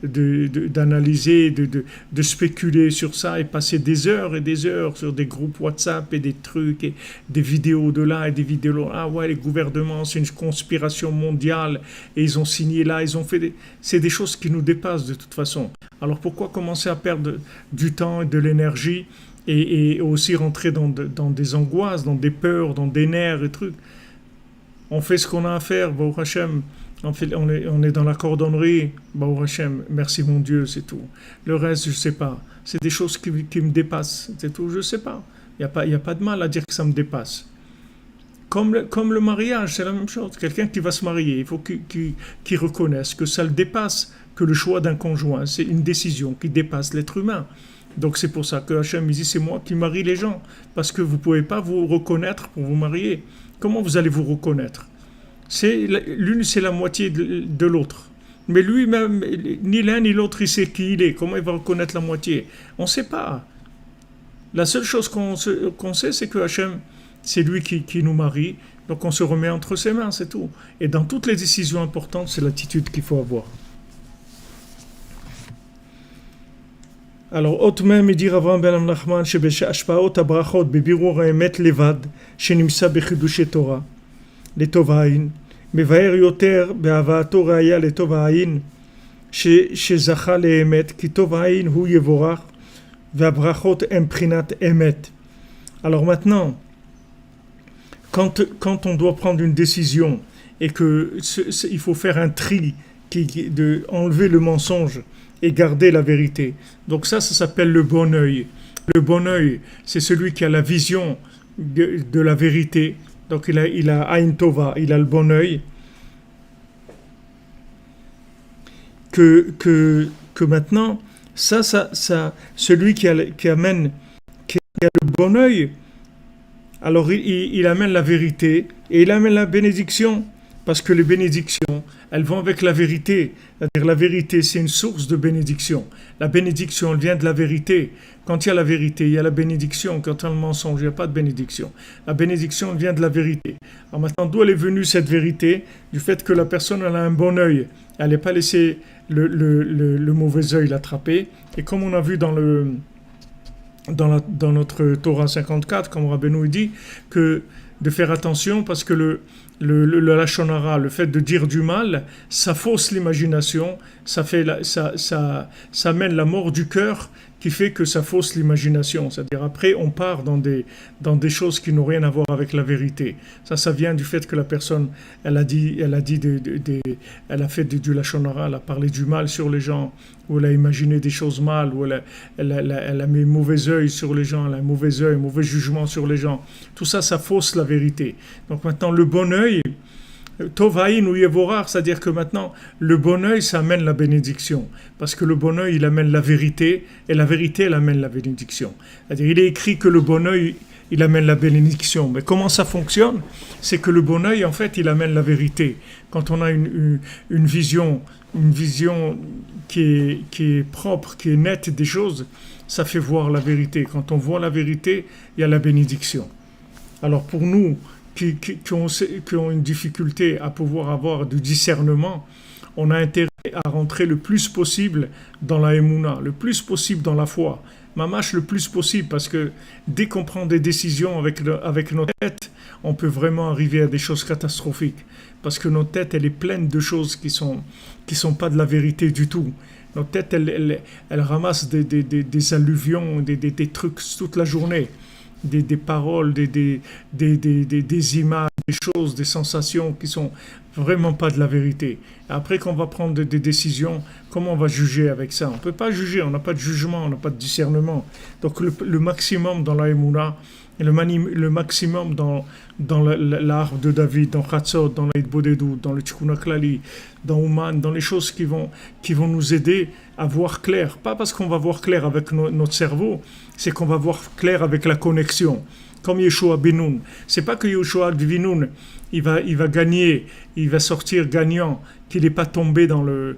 d'analyser, de spéculer sur ça et passer des heures et des heures sur des groupes WhatsApp et des trucs, et des vidéos de là et des vidéos de là. Ah ouais, les gouvernements, c'est une conspiration mondiale et ils ont signé là, ils ont fait c'est des choses qui nous dépassent de toute façon. Alors pourquoi commencer à perdre du temps et de l'énergie et aussi rentrer dans des angoisses, dans des peurs, dans des nerfs et trucs. On fait ce qu'on a à faire, Baruch Hashem. On est dans la cordonnerie, Baruch Hashem, merci mon Dieu, c'est tout. Le reste, je ne sais pas. C'est des choses qui me dépassent, c'est tout, je ne sais pas. Il n'y a pas de mal à dire que ça me dépasse. Comme le mariage, c'est la même chose. Quelqu'un qui va se marier, il faut qu'il reconnaisse que ça le dépasse, que le choix d'un conjoint, c'est une décision qui dépasse l'être humain. Donc c'est pour ça que Hachem dit c'est moi qui marie les gens, parce que vous ne pouvez pas vous reconnaître pour vous marier. Comment vous allez vous reconnaître? L'une c'est la moitié de l'autre. Mais lui-même, ni l'un ni l'autre, il sait qui il est. Comment il va reconnaître la moitié? On ne sait pas. La seule chose qu'on sait, c'est que Hachem, c'est lui qui nous marie. Donc on se remet entre ses mains, c'est tout. Et dans toutes les décisions importantes, c'est l'attitude qu'il faut avoir. Alors, עוד מהם מדיר אברהם בן נחמן שבהשפעות הברכות בבירור האמת לבד שנמצא בחידושי תורה לטוב העין מבאר יותר בהבאתו ראיה לטוב העין שזכה לאמת כי טוב העין הוא יבורך והברכות הם בחינת אמת. Alors maintenant, quand on doit prendre une décision et il faut faire un tri de enlever le mensonge et garder la vérité. Donc ça s'appelle le bon œil. Le bon œil, c'est celui qui a la vision de la vérité. Donc il a Aïn Tova, il a le bon œil. Que maintenant, celui qui a le bon œil, alors il amène la vérité et il amène la bénédiction. Parce que les bénédictions, elles vont avec la vérité. C'est-à-dire la vérité, c'est une source de bénédiction. La bénédiction, elle vient de la vérité. Quand il y a la vérité, il y a la bénédiction. Quand il y a le mensonge, il n'y a pas de bénédiction. La bénédiction, elle vient de la vérité. Alors maintenant, d'où elle est venue cette vérité? Du fait que la personne, elle a un bon œil. Elle n'est pas laissée le mauvais œil l'attraper. Et comme on a vu dans notre Torah 54, comme Rabbeinu dit, que de faire attention parce que le lashon hara, le fait de dire du mal, ça fausse l'imagination, ça mène la mort du cœur qui fait que ça fausse l'imagination. C'est-à-dire après on part dans des choses qui n'ont rien à voir avec la vérité. Ça vient du fait que la personne, elle a fait du lashon hara, elle a parlé du mal sur les gens, ou elle a imaginé des choses mal, ou elle a mis mauvais œil sur les gens, elle a un mauvais jugement sur les gens. Tout ça, ça fausse la vérité. Donc maintenant, le bon œil, Tovaïn ou Yevorar, c'est-à-dire que maintenant, le bon œil, ça amène la bénédiction. Parce que le bon œil, il amène la vérité, et la vérité, elle amène la bénédiction. C'est-à-dire, il est écrit que le bon œil, il amène la bénédiction. Mais comment ça fonctionne? C'est que le bon œil, en fait, il amène la vérité. Quand on a une vision qui est propre, qui est nette des choses, ça fait voir la vérité. Quand on voit la vérité, il y a la bénédiction. Alors pour nous, qui ont une difficulté à pouvoir avoir du discernement, on a intérêt à rentrer le plus possible dans la Emouna, le plus possible dans la foi. Mamash le plus possible, parce que dès qu'on prend des décisions avec notre tête, on peut vraiment arriver à des choses catastrophiques. Parce que notre tête, elle est pleine de choses qui sont pas de la vérité du tout. Notre tête, elle ramasse des alluvions, des trucs toute la journée. Des paroles, des images, des choses, des sensations qui sont vraiment pas de la vérité. Après qu'on va prendre des décisions, comment on va juger avec ça? On ne peut pas juger, on n'a pas de jugement, on n'a pas de discernement. Donc le maximum dans la Emouna, le maximum dans l'arbre de David, dans Chatzot, dans l'Aïd Bodedou, dans le Tikkun HaKlali, dans Ouman, dans les choses qui vont nous aider à voir clair. Pas parce qu'on va voir clair avec notre cerveau, c'est qu'on va voir clair avec la connexion. Comme Yeshua Benoun. C'est pas que Yeshua Benoun, il va gagner, il va sortir gagnant, qu'il n'est pas tombé dans le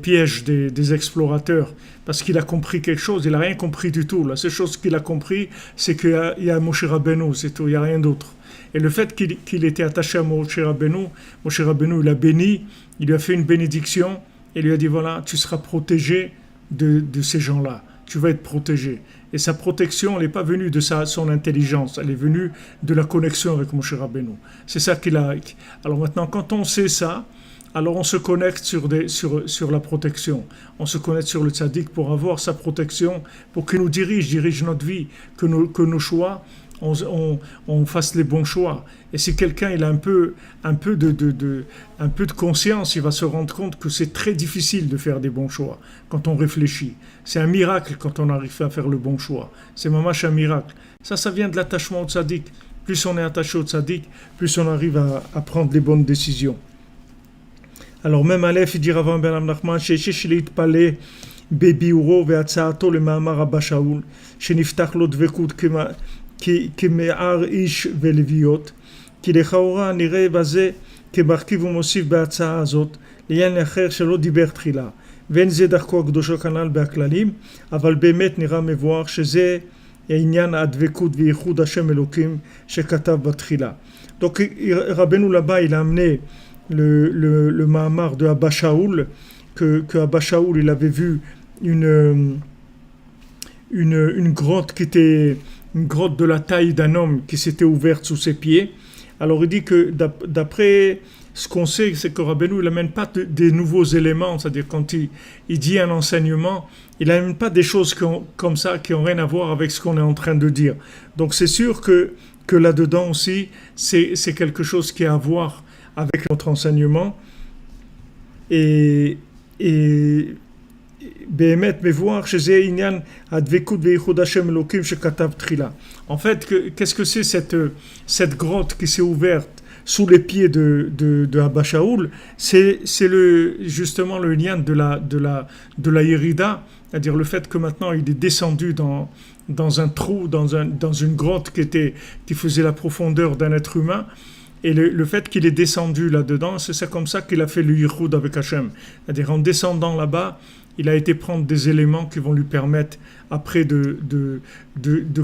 piège des explorateurs, parce qu'il a compris quelque chose. Il n'a rien compris du tout. La seule chose qu'il a compris, c'est qu'il y a Moshe Rabbeinu, c'est tout, il n'y a rien d'autre. Et le fait qu'il était attaché à Moshe Rabbeinu, il l'a béni, il lui a fait une bénédiction, et lui a dit, voilà, tu seras protégé de ces gens-là. Tu vas être protégé. Et sa protection, elle n'est pas venue de son intelligence, elle est venue de la connexion avec Moshe Rabbeinu. C'est ça qu'il a. Alors maintenant, quand on sait ça, alors on se connecte sur la protection. On se connecte sur le tzaddik pour avoir sa protection, pour qu'il nous dirige notre vie, que nos choix, on fasse les bons choix. Et si quelqu'un il a un peu de conscience, il va se rendre compte que c'est très difficile de faire des bons choix quand on réfléchit. C'est un miracle quand on arrive à faire le bon choix. C'est mamash un miracle. Ça vient de l'attachement au tzaddik. Plus on est attaché au tzaddik, plus on arrive à prendre les bonnes décisions. Alors même Aleph, il dit Rav Ben Nachman, שיש להתפלא בביאורו והצעתו למאמר רבא שאול, שנפתח לו דבקות כמער איש ולוויות, כי לכאורה נראה בזה כמרכיב ומוסיף בהצעה הזאת, לעניין אחר שלא דיבר תחילה. ואין זה דרכו הקדושו כנ"ל בהכללים, אבל באמת נראה מבואר שזה עניין הדבקות וייחוד השם אלוקים שכתב בתחילה. Donc Rabbeinu là-bas, il a amené le Mahamar de Abba Shaul, que Abba Shaul il avait vu une grotte qui était une grotte de la taille d'un homme qui s'était ouverte sous ses pieds. Alors il dit que d'après ce qu'on sait, c'est que Rabbeinu il n'amène pas des nouveaux éléments, c'est-à-dire quand il dit un enseignement, il n'amène pas des choses comme ça qui n'ont rien à voir avec ce qu'on est en train de dire. Donc c'est sûr que là-dedans aussi, c'est quelque chose qui a à voir avec notre enseignement. Et באמת מבואר שזה עניין הדבקות וייחוד השם אלוקים שכתב תחילה. En fait, qu'est-ce que c'est cette grotte qui s'est ouverte sous les pieds de Abba Shaul? C'est justement le lien de la Yerida, c'est-à-dire le fait que maintenant il est descendu dans un trou, dans une grotte qui faisait la profondeur d'un être humain. Et le fait qu'il est descendu là-dedans, c'est comme ça qu'il a fait le yichud avec Hachem. C'est-à-dire en descendant là-bas, il a été prendre des éléments qui vont lui permettre après de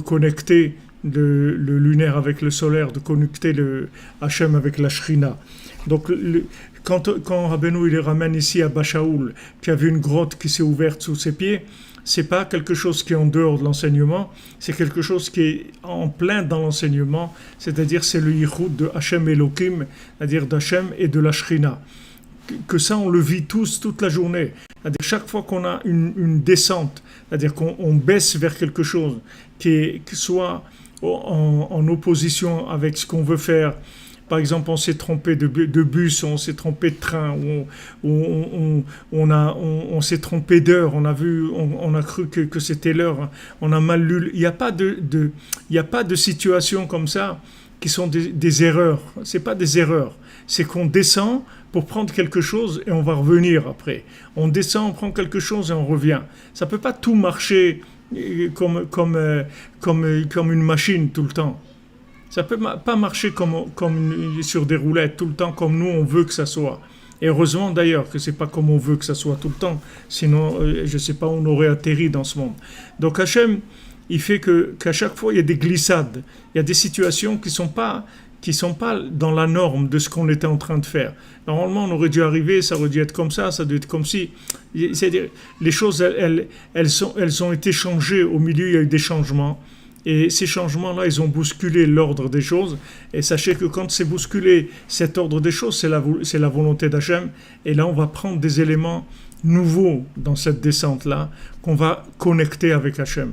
connecter le lunaire avec le solaire, de connecter le Hachem avec la Shrina. Donc quand Rabbeinu il les ramène ici à Bachaoul, qui avait une grotte qui s'est ouverte sous ses pieds, c'est pas quelque chose qui est en dehors de l'enseignement, c'est quelque chose qui est en plein dans l'enseignement, c'est-à-dire c'est le yichud de Hachem Elohim, c'est-à-dire d'Hachem et de la Shrina. Que ça, on le vit tous, toute la journée. C'est-à-dire chaque fois qu'on a une descente, c'est-à-dire qu'on baisse vers quelque chose qui soit en opposition avec ce qu'on veut faire. Par exemple, on s'est trompé de bus, on s'est trompé de train, on s'est trompé d'heure, on a cru que c'était l'heure, on a mal lu. Il n'y a pas de situation comme ça qui sont des erreurs. C'est pas des erreurs. C'est qu'on descend pour prendre quelque chose et on va revenir après. On descend, on prend quelque chose et on revient. Ça peut pas tout marcher comme une machine tout le temps. Ça peut pas marcher comme sur des roulettes tout le temps comme nous on veut que ça soit. Et heureusement d'ailleurs que c'est pas comme on veut que ça soit tout le temps. Sinon, je sais pas, on aurait atterri dans ce monde. Donc Hachem, il fait qu'à chaque fois il y a des glissades, il y a des situations qui sont pas dans la norme de ce qu'on était en train de faire. Normalement, on aurait dû arriver, ça aurait dû être comme ça doit être comme si. C'est-à-dire, les choses, elles ont été changées. Au milieu, il y a eu des changements. Et ces changements-là, ils ont bousculé l'ordre des choses. Et sachez que quand c'est bousculé cet ordre des choses, c'est la volonté d'Hachem. Et là, on va prendre des éléments nouveaux dans cette descente-là qu'on va connecter avec Hachem.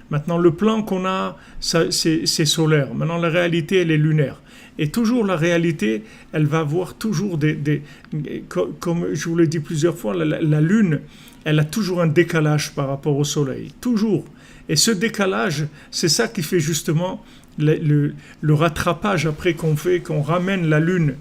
Maintenant, le plan qu'on a, c'est solaire. Maintenant, la réalité, elle est lunaire. Et toujours la réalité, elle va avoir toujours comme je vous l'ai dit plusieurs fois, la Lune, elle a toujours un décalage par rapport au Soleil. Toujours. Et ce décalage, c'est ça qui fait justement le rattrapage après qu'on ramène la Lune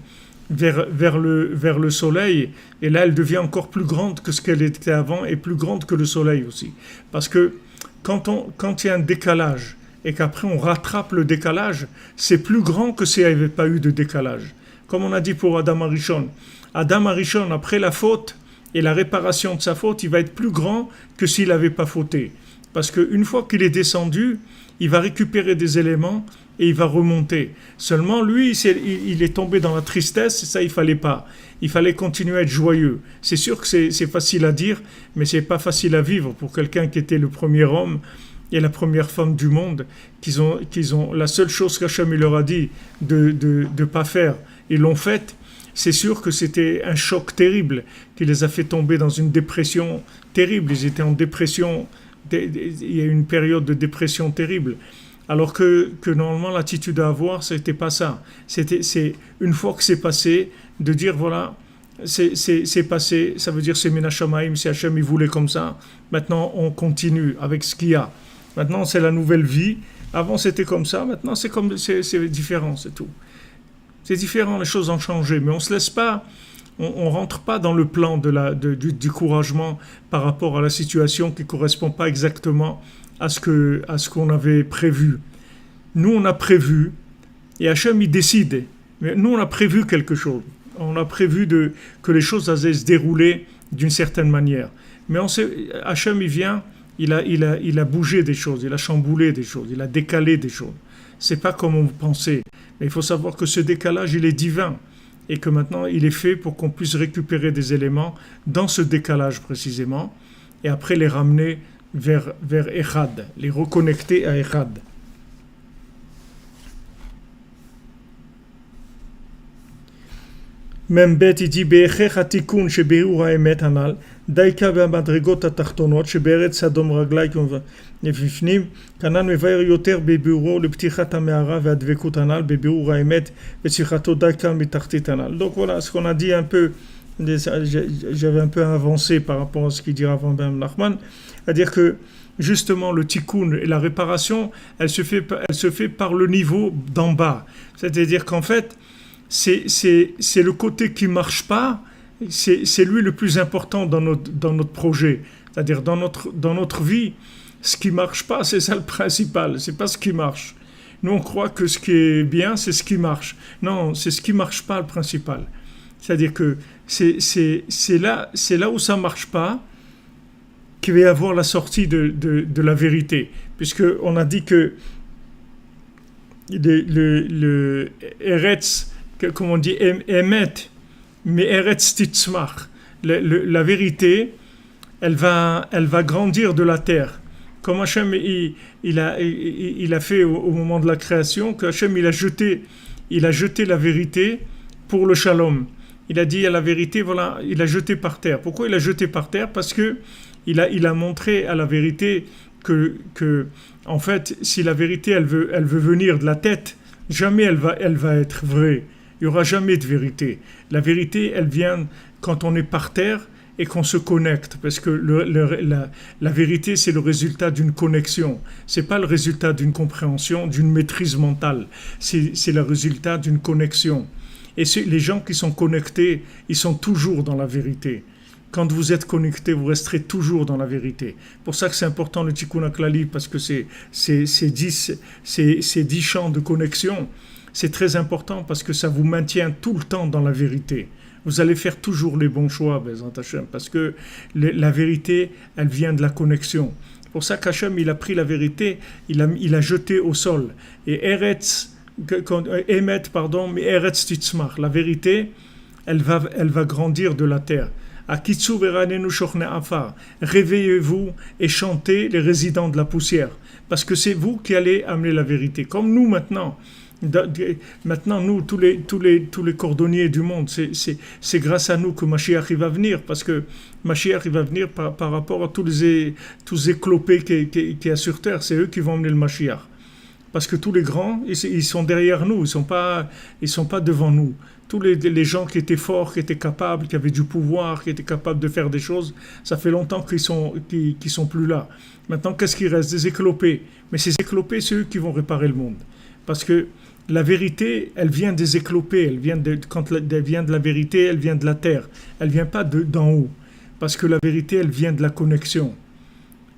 vers le Soleil. Et là, elle devient encore plus grande que ce qu'elle était avant et plus grande que le Soleil aussi. Parce que quand il y a un décalage et qu'après on rattrape le décalage, c'est plus grand que s'il n'y avait pas eu de décalage. Comme on a dit pour Adam Arishon. Adam Arishon, après la faute et la réparation de sa faute, il va être plus grand que s'il n'avait pas fauté. Parce qu'une fois qu'il est descendu, il va récupérer des éléments et il va remonter. Seulement, lui, il est tombé dans la tristesse, et ça, il fallait pas. Il fallait continuer à être joyeux. C'est sûr que c'est facile à dire, mais c'est pas facile à vivre pour quelqu'un qui était le premier homme et la première femme du monde, qu'ils ont la seule chose qu'Hachem leur a dit de pas faire, ils l'ont faite. C'est sûr que c'était un choc terrible qui les a fait tomber dans une dépression terrible. Ils étaient en dépression. Il y a eu une période de dépression terrible. Alors que normalement, l'attitude à avoir, c'était pas ça. C'est une fois que c'est passé, de dire voilà, c'est passé, ça veut dire c'est Min Hashamayim, si Hachem il voulait comme ça. Maintenant, on continue avec ce qu'il y a. Maintenant, c'est la nouvelle vie. Avant, c'était comme ça. Maintenant, c'est différent, c'est tout. C'est différent, les choses ont changé. Mais on se laisse pas, on rentre pas dans le plan du découragement par rapport à la situation qui correspond pas exactement à ce qu'on avait prévu. Nous, on a prévu, et Hachem, il décide. Mais nous, on a prévu quelque chose. On a prévu que les choses allaient se dérouler d'une certaine manière. Mais Hachem, il vient, il a bougé des choses, il a chamboulé des choses, il a décalé des choses. C'est pas comme on pensait. Mais il faut savoir que ce décalage, il est divin. Et que maintenant, il est fait pour qu'on puisse récupérer des éléments dans ce décalage précisément, et après les ramener vers Echad, les reconnecter à Echad. Même bête, il dit Be'echech hatikun shebe'ur ha'emet hanal, daika be'amadregot ha'tachtonot shebe'eretz sadom raglai בפנים, כנ"ל מבאר יותר בביאורו לפתיחת המערה והדבקות הנ"ל, בביאור האמת וצריכתו דייקה מתחתית הנ"ל. Donc voilà ce qu'on a dit un peu, j'avais un peu avancé par rapport à ce qu'il dit avant Ben Nachman, c'est-à-dire que justement le tikkun et la réparation, elle se fait par le niveau d'en bas. C'est-à-dire qu'en fait, c'est le côté qui marche pas, c'est lui le plus important dans notre projet. C'est-à-dire dans notre vie, ce qui marche pas, c'est ça le principal, c'est pas ce qui marche. Nous, on croit que ce qui est bien, c'est ce qui marche. Non, c'est ce qui marche pas le principal. C'est-à-dire que c'est là où ça marche pas qu'il va y avoir la sortie de la vérité. Puisqu'on a dit que le Eretz, comme on dit, Emet, mais Eretz Titzmach. La vérité, elle va grandir de la terre. Comme Hachem il a fait au moment de la création, que Hachem il a jeté la vérité pour le shalom. Il a dit à la vérité, voilà, il a jeté par terre. Pourquoi il a jeté par terre? Parce que il a montré à la vérité que en fait, si la vérité elle veut venir de la tête, jamais elle va être vraie. Il n'y aura jamais de vérité. La vérité, elle vient quand on est par terre et qu'on se connecte, parce que la vérité, c'est le résultat d'une connexion. C'est pas le résultat d'une compréhension, d'une maîtrise mentale. C'est le résultat d'une connexion. Et les gens qui sont connectés, ils sont toujours dans la vérité. Quand vous êtes connecté, vous resterez toujours dans la vérité. Pour ça que c'est important le Tikkun HaKlali, parce que ces 10 champs de connexion, c'est très important parce que ça vous maintient tout le temps dans la vérité. Vous allez faire toujours les bons choix, Bezrat Hashem, parce que la vérité, elle vient de la connexion. C'est pour ça qu'Hachem, il a pris la vérité, il a jeté au sol. Et Emet, mais Eretz Titzmach, la vérité, elle va grandir de la terre. Akitsu veranenu shochne afar. Réveillez-vous et chantez les résidents de la poussière. Parce que c'est vous qui allez amener la vérité. Comme nous maintenant. Maintenant, nous, tous les cordonniers du monde, c'est grâce à nous que Mashiach il va venir, parce que Mashiach il va venir par rapport à tous les éclopés qu'il y a sur terre, c'est eux qui vont emmener le Mashiach. Parce que tous les grands, ils sont derrière nous, ils sont pas devant nous. Tous les gens qui étaient forts, qui étaient capables, qui avaient du pouvoir, qui étaient capables de faire des choses, ça fait longtemps qu'ils sont plus là. Maintenant, qu'est-ce qui reste? Des éclopés. Mais ces éclopés, c'est eux qui vont réparer le monde. Parce que la vérité, elle vient des éclopés, quand elle vient de la vérité, elle vient de la terre, elle vient pas d'en haut, parce que la vérité, elle vient de la connexion.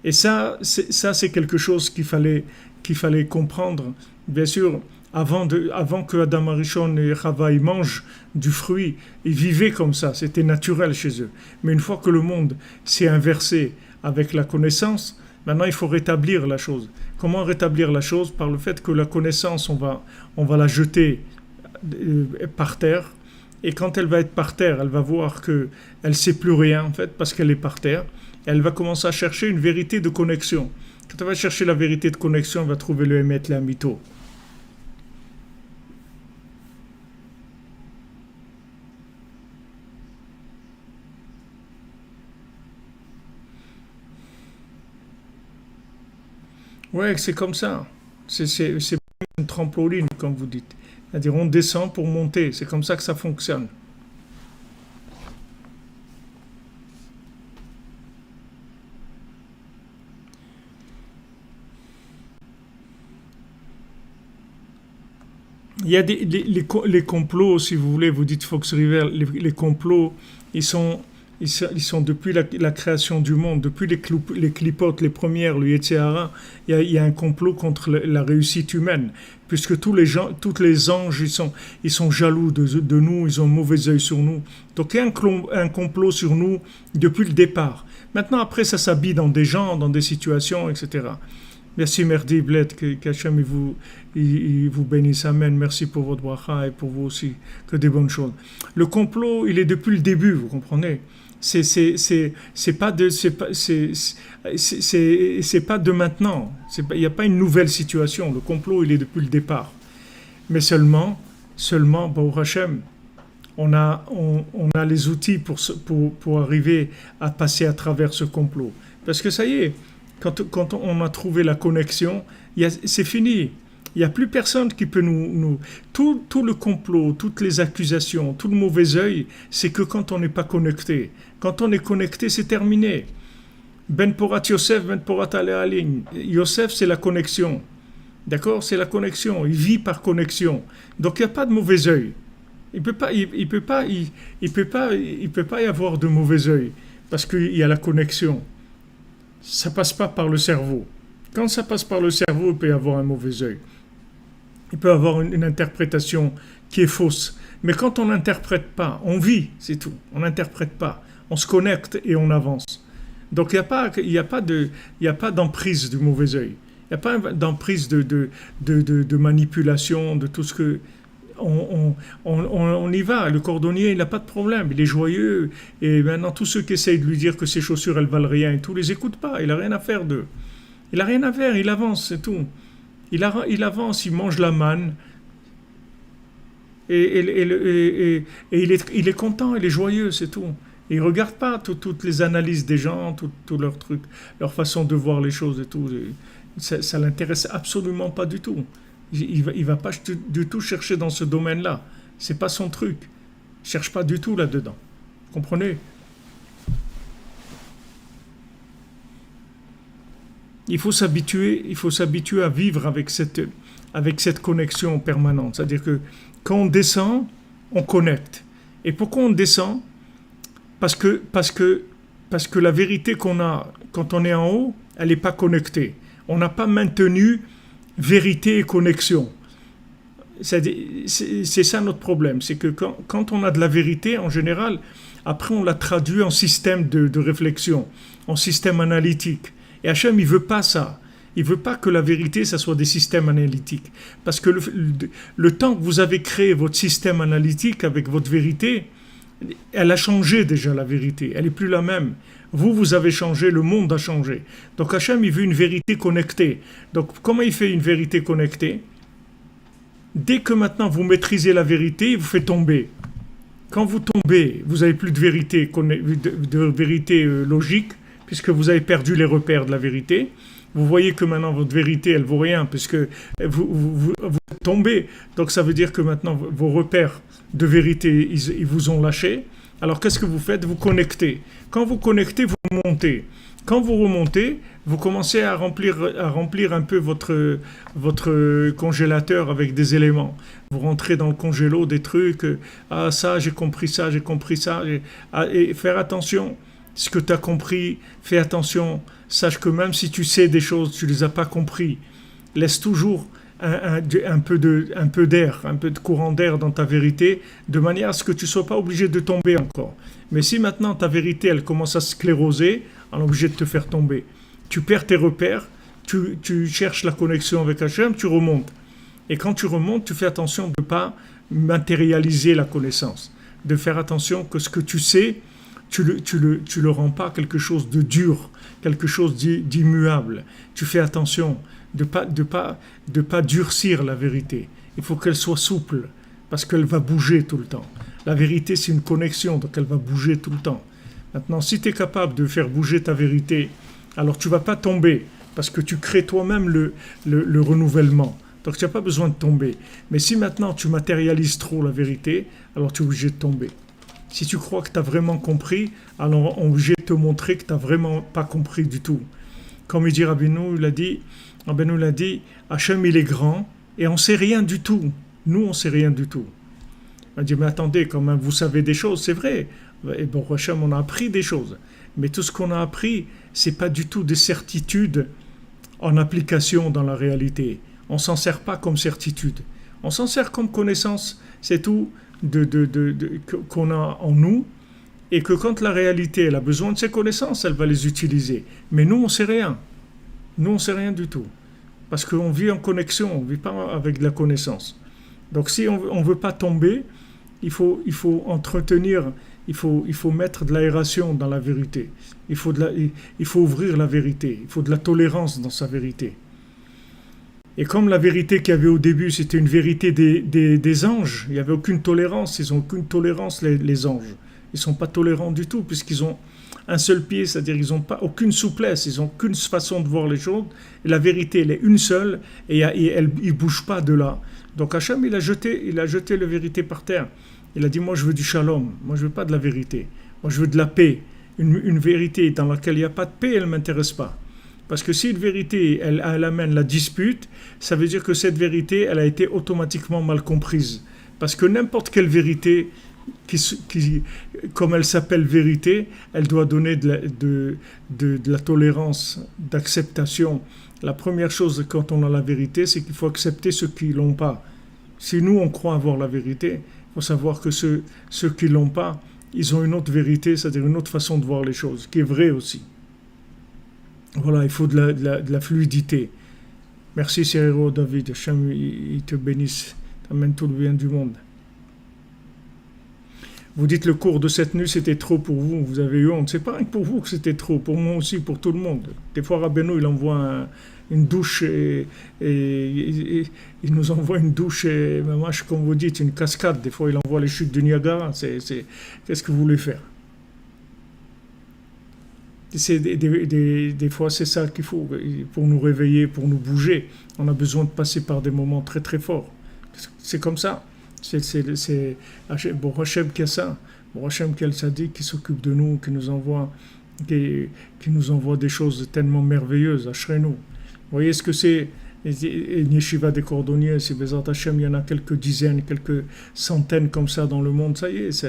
Et ça c'est quelque chose qu'il fallait comprendre, bien sûr, avant que Adam Arishon et Chava ils mangent du fruit, ils vivaient comme ça, c'était naturel chez eux. Mais une fois que le monde s'est inversé avec la connaissance, maintenant il faut rétablir la chose. Comment rétablir la chose? Par le fait que la connaissance, on va la jeter par terre. Et quand elle va être par terre, elle va voir qu'elle ne sait plus rien, en fait, parce qu'elle est par terre. Elle va commencer à chercher une vérité de connexion. Quand elle va chercher la vérité de connexion, elle va trouver le Emet, l'Amito. Ouais, c'est comme ça. C'est une trampoline, comme vous dites. C'est-à-dire, on descend pour monter. C'est comme ça que ça fonctionne. Il y a les complots, si vous voulez, vous dites Fox River, les complots, ils sont, ils sont depuis la création du monde, depuis les clipotes, les premières, le Yetzirah, il y a un complot contre la réussite humaine, puisque tous les anges, ils sont jaloux de nous, ils ont un mauvais œil sur nous. Donc il y a un complot sur nous depuis le départ. Maintenant, après, ça s'habille dans des gens, dans des situations, etc. Merci, Merdi Bled, qu'Hachem il vous bénisse, Amen. Merci pour votre bracha et pour vous aussi, que des bonnes choses. Le complot, il est depuis le début, vous comprenez. C'est pas de maintenant. Il n'y a pas une nouvelle situation. Le complot, il est depuis le départ. Mais seulement, Baruch Hashem, on a les outils pour arriver à passer à travers ce complot. Parce que ça y est, quand on a trouvé la connexion, c'est fini. Il n'y a plus personne qui peut nous... Tout le complot, toutes les accusations, tout le mauvais œil, c'est que quand on n'est pas connecté. Quand on est connecté, c'est terminé. Ben Porat Yosef, Ben Porat Alealim. Yosef, c'est la connexion. D'accord? C'est la connexion. Il vit par connexion. Donc il n'y a pas de mauvais œil. Il peut pas y avoir de mauvais œil parce qu'il y a la connexion. Ça passe pas par le cerveau. Quand ça passe par le cerveau, il peut y avoir un mauvais œil. Il peut avoir une interprétation qui est fausse. Mais quand on n'interprète pas, on vit, c'est tout. On n'interprète pas. On se connecte et on avance. Donc il y a pas d'emprise du mauvais œil. Il n'y a pas d'emprise de manipulation, de tout ce que... On y va. Le cordonnier, il n'a pas de problème. Il est joyeux. Et maintenant, tous ceux qui essayent de lui dire que ses chaussures, elles valent rien et tout, les écoute pas. Il n'a rien à faire d'eux. Il n'a rien à faire. Il avance, c'est tout. Il avance, il mange la manne. Et il est content, il est joyeux, c'est tout. Et il ne regarde pas toutes les analyses des gens, tous leurs trucs, leur façon de voir les choses et tout. Ça ne l'intéresse absolument pas du tout. Il va pas du tout chercher dans ce domaine-là. C'est pas son truc. Il cherche pas du tout là-dedans. Vous comprenez? Il faut s'habituer à vivre avec cette connexion permanente. C'est-à-dire que quand on descend, on connecte. Et pourquoi on descend? Parce que la vérité qu'on a quand on est en haut, elle n'est pas connectée. On n'a pas maintenu vérité et connexion. C'est ça notre problème. C'est que quand on a de la vérité, en général, après on la traduit en système de réflexion, en système analytique. Et Hachem, il ne veut pas ça. Il ne veut pas que la vérité, ça soit des systèmes analytiques. Parce que le temps que vous avez créé votre système analytique avec votre vérité, elle a changé déjà la vérité. Elle n'est plus la même. Vous avez changé, le monde a changé. Donc Hachem, il veut une vérité connectée. Donc comment il fait une vérité connectée? Dès que maintenant vous maîtrisez la vérité, il vous fait tomber. Quand vous tombez, vous n'avez plus de vérité logique, puisque vous avez perdu les repères de la vérité. Vous voyez que maintenant votre vérité, elle ne vaut rien, puisque vous tombez. Donc ça veut dire que maintenant vos repères de vérité, ils vous ont lâché. Alors qu'est-ce que vous faites? Vous connectez. Quand vous connectez, vous remontez. Quand vous remontez, vous commencez à remplir un peu votre congélateur avec des éléments. Vous rentrez dans le congélo des trucs. Ah, ça, j'ai compris ça, j'ai compris ça. Et faire attention. Ce que tu as compris, fais attention. Sache que même si tu sais des choses, tu ne les as pas compris. Laisse toujours un peu d'air, un peu de courant d'air dans ta vérité, de manière à ce que tu ne sois pas obligé de tomber encore. Mais si maintenant ta vérité, elle commence à scléroser, on est obligé de te faire tomber. Tu perds tes repères, tu cherches la connexion avec Hachem, tu remontes. Et quand tu remontes, tu fais attention de ne pas matérialiser la connaissance. De faire attention que ce que tu sais, tu le rends pas quelque chose de dur, quelque chose d'immuable. Tu fais attention de pas durcir la vérité. Il faut qu'elle soit souple, parce qu'elle va bouger tout le temps. La vérité, c'est une connexion, donc elle va bouger tout le temps. Maintenant, si tu es capable de faire bouger ta vérité, alors tu ne vas pas tomber, parce que tu crées toi-même le renouvellement. Donc tu n'as pas besoin de tomber. Mais si maintenant tu matérialises trop la vérité, alors tu es obligé de tomber. Si tu crois que tu as vraiment compris, alors on est obligé de te montrer que tu n'as vraiment pas compris du tout. Comme il dit Rabbeinu, il a dit, Hachem il est grand et on ne sait rien du tout. Nous, on ne sait rien du tout. On dit, mais attendez, quand même, vous savez des choses, c'est vrai. Et bon, Hachem, on a appris des choses. Mais tout ce qu'on a appris, ce n'est pas du tout des certitudes en application dans la réalité. On ne s'en sert pas comme certitude. On s'en sert comme connaissance, c'est tout qu'on a en nous. Et que quand la réalité, elle a besoin de ces connaissances, elle va les utiliser. Mais nous, on ne sait rien. Nous, on ne sait rien du tout. Parce qu'on vit en connexion, on ne vit pas avec de la connaissance. Donc si on ne veut pas tomber, il faut entretenir, il faut mettre de l'aération dans la vérité. Il faut ouvrir la vérité. Il faut de la tolérance dans sa vérité. Et comme la vérité qu'il y avait au début, c'était une vérité des anges, il n'y avait aucune tolérance. Ils n'ont aucune tolérance, les anges. Ils ne sont pas tolérants du tout, puisqu'ils ont un seul pied, c'est-à-dire qu'ils n'ont pas aucune souplesse, ils n'ont qu'une façon de voir les choses. Et la vérité, elle est une seule, et elle ne bouge pas de là. Donc Hachem, il a jeté la vérité par terre. Il a dit, moi je veux du shalom, moi je veux pas de la vérité. Moi je veux de la paix. Une vérité dans laquelle il n'y a pas de paix, elle ne m'intéresse pas. Parce que si une vérité, elle amène la dispute, ça veut dire que cette vérité, elle a été automatiquement mal comprise. Parce que n'importe quelle vérité, comme elle s'appelle vérité, elle doit donner de la tolérance, d'acceptation La première chose quand on a la vérité, c'est qu'il faut accepter ceux qui l'ont pas. Si nous, on croit avoir la vérité, il faut savoir que ceux qui l'ont pas, ils ont une autre vérité, c'est-à-dire une autre façon de voir les choses, qui est vraie aussi. Voilà, il faut de la fluidité. Merci, Serero David. Hachem, il te bénisse. T'amène tout le bien du monde. Vous dites le cours de cette nuit, c'était trop pour vous. Vous avez eu honte. C'est pas rien que pour vous que c'était trop. Pour moi aussi, pour tout le monde. Des fois, Rabbeinu, il envoie une douche et il nous envoie une douche et, comme vous dites, une cascade. Des fois, il envoie les chutes du Niagara. Qu'est-ce que vous voulez faire? Des fois, c'est ça qu'il faut pour nous réveiller, pour nous bouger. On a besoin de passer par des moments très très forts. C'est comme ça. C'est Bon Hachem qui a ça. Bon Hachem qui a le Sadiq, qui s'occupe de nous, qui nous envoie des choses tellement merveilleuses. Ashrenu. Vous voyez ce que c'est? Une yeshiva des cordonniers, c'est Bezat Hachem, il y en a quelques dizaines, quelques centaines comme ça dans le monde. Ça y est,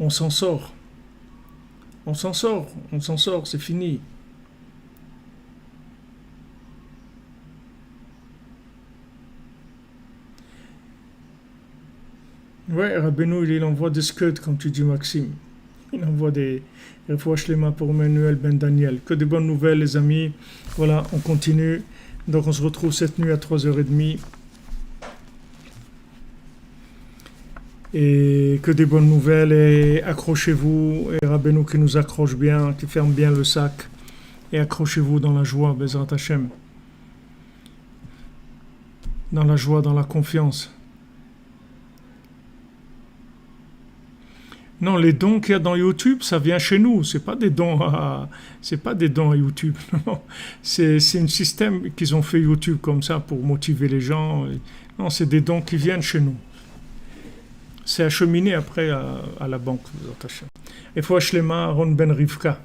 on s'en sort. On s'en sort, c'est fini. Ouais, Rabbeinu, il envoie des scuds, comme tu dis, Maxime. Il envoie des refouach les mains pour Emmanuel Ben Daniel. Que des bonnes nouvelles, les amis. Voilà, on continue. Donc, on se retrouve cette nuit à 3h30. Et que des bonnes nouvelles, et accrochez-vous, et Rabbeinu qui nous accroche bien, qui ferme bien le sac, et accrochez-vous dans la joie, Bezrat Hashem, dans la joie, dans la confiance. Non, les dons qu'il y a dans YouTube, ça vient chez nous, c'est pas des dons à YouTube, non. C'est un système qu'ils ont fait YouTube comme ça pour motiver les gens. Non, c'est des dons qui viennent chez nous. C'est acheminé après à la banque. Et faut Shlema Ron Ben Rivka.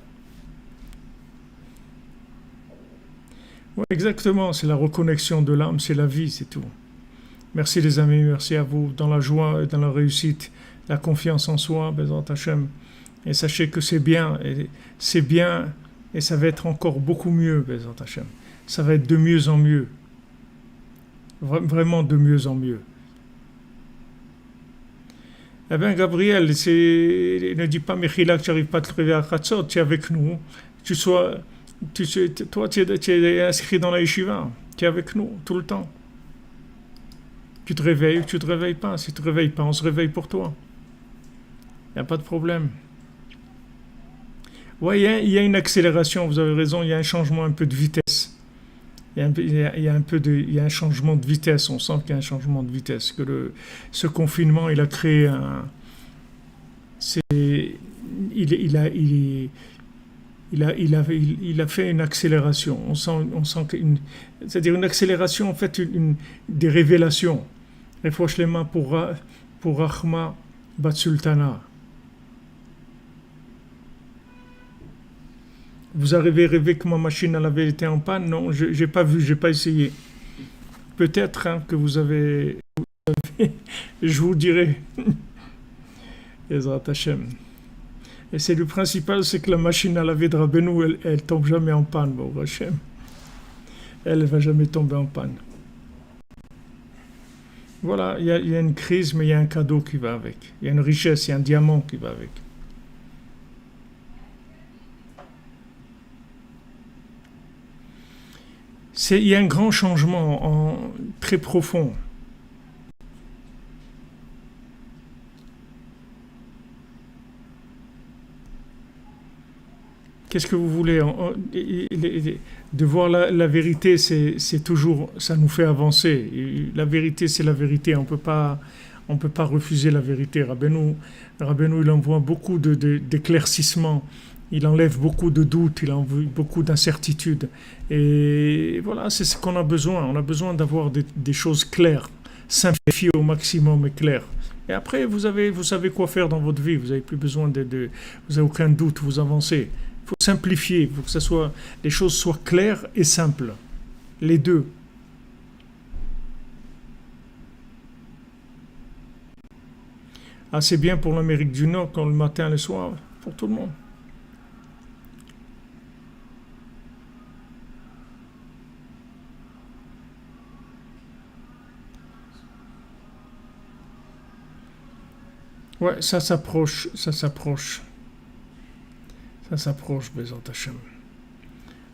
Ouais, exactement, c'est la reconnexion de l'âme, c'est la vie, c'est tout. Merci les amis, merci à vous, dans la joie et dans la réussite, la confiance en soi, Bezrat Hashem. Et sachez que c'est bien, et ça va être encore beaucoup mieux, Bezrat Hashem. Ça va être de mieux en mieux. Vraiment de mieux en mieux. Eh bien, Gabriel, ne dis pas, Mechila, que tu n'arrives pas à te réveiller à Khatsot, tu es avec nous. Toi, tu es inscrit dans la yeshiva, tu es avec nous tout le temps. Tu te réveilles ou tu ne te réveilles pas. Si tu ne te réveilles pas, on se réveille pour toi. Il n'y a pas de problème. Oui, il y a une accélération, vous avez raison, il y a un changement un peu de vitesse. Il y a un changement de vitesse, on sent qu'il y a un changement de vitesse, que ce confinement, il a créé il a fait une accélération, on sent c'est-à-dire une accélération, en fait, des révélations. Refouach les mains pour Rahma Bat Sultana. Vous avez rêvé que ma machine avait été en panne? Non, j'ai pas vu, j'ai pas essayé. Peut-être que vous avez, je vous dirai. Ezrat Hashem. Et c'est le principal, c'est que la machine à laver de Rabbeinu, elle tombe jamais en panne, bon Hashem. Elle va jamais tomber en panne. Voilà, il y a une crise, mais il y a un cadeau qui va avec. Il y a une richesse, il y a un diamant qui va avec. Il y a un grand changement très profond. Qu'est-ce que vous voulez? De voir la vérité, c'est toujours, ça nous fait avancer. Et la vérité, c'est la vérité. On peut pas refuser la vérité. Rabbeinu, il envoie beaucoup d'éclaircissements. Il enlève beaucoup de doutes, il enlève beaucoup d'incertitudes. Et voilà, c'est ce qu'on a besoin. On a besoin d'avoir des choses claires, simplifiées au maximum et claires. Et après, vous savez quoi faire dans votre vie. Vous n'avez plus besoin vous n'avez aucun doute, vous avancez. Il faut simplifier, il faut que les choses soient claires et simples. Les deux. Ah, c'est bien pour l'Amérique du Nord, quand le matin et le soir, pour tout le monde. Ouais, ça s'approche, ça s'approche. Ça s'approche, Bezat Hashem.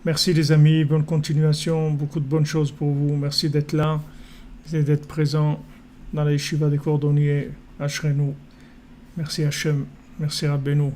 Merci les amis, bonne continuation, beaucoup de bonnes choses pour vous. Merci d'être là et d'être présent dans la yeshiva des cordonniers à Shrenu. Merci Hashem, merci Rabbeinu.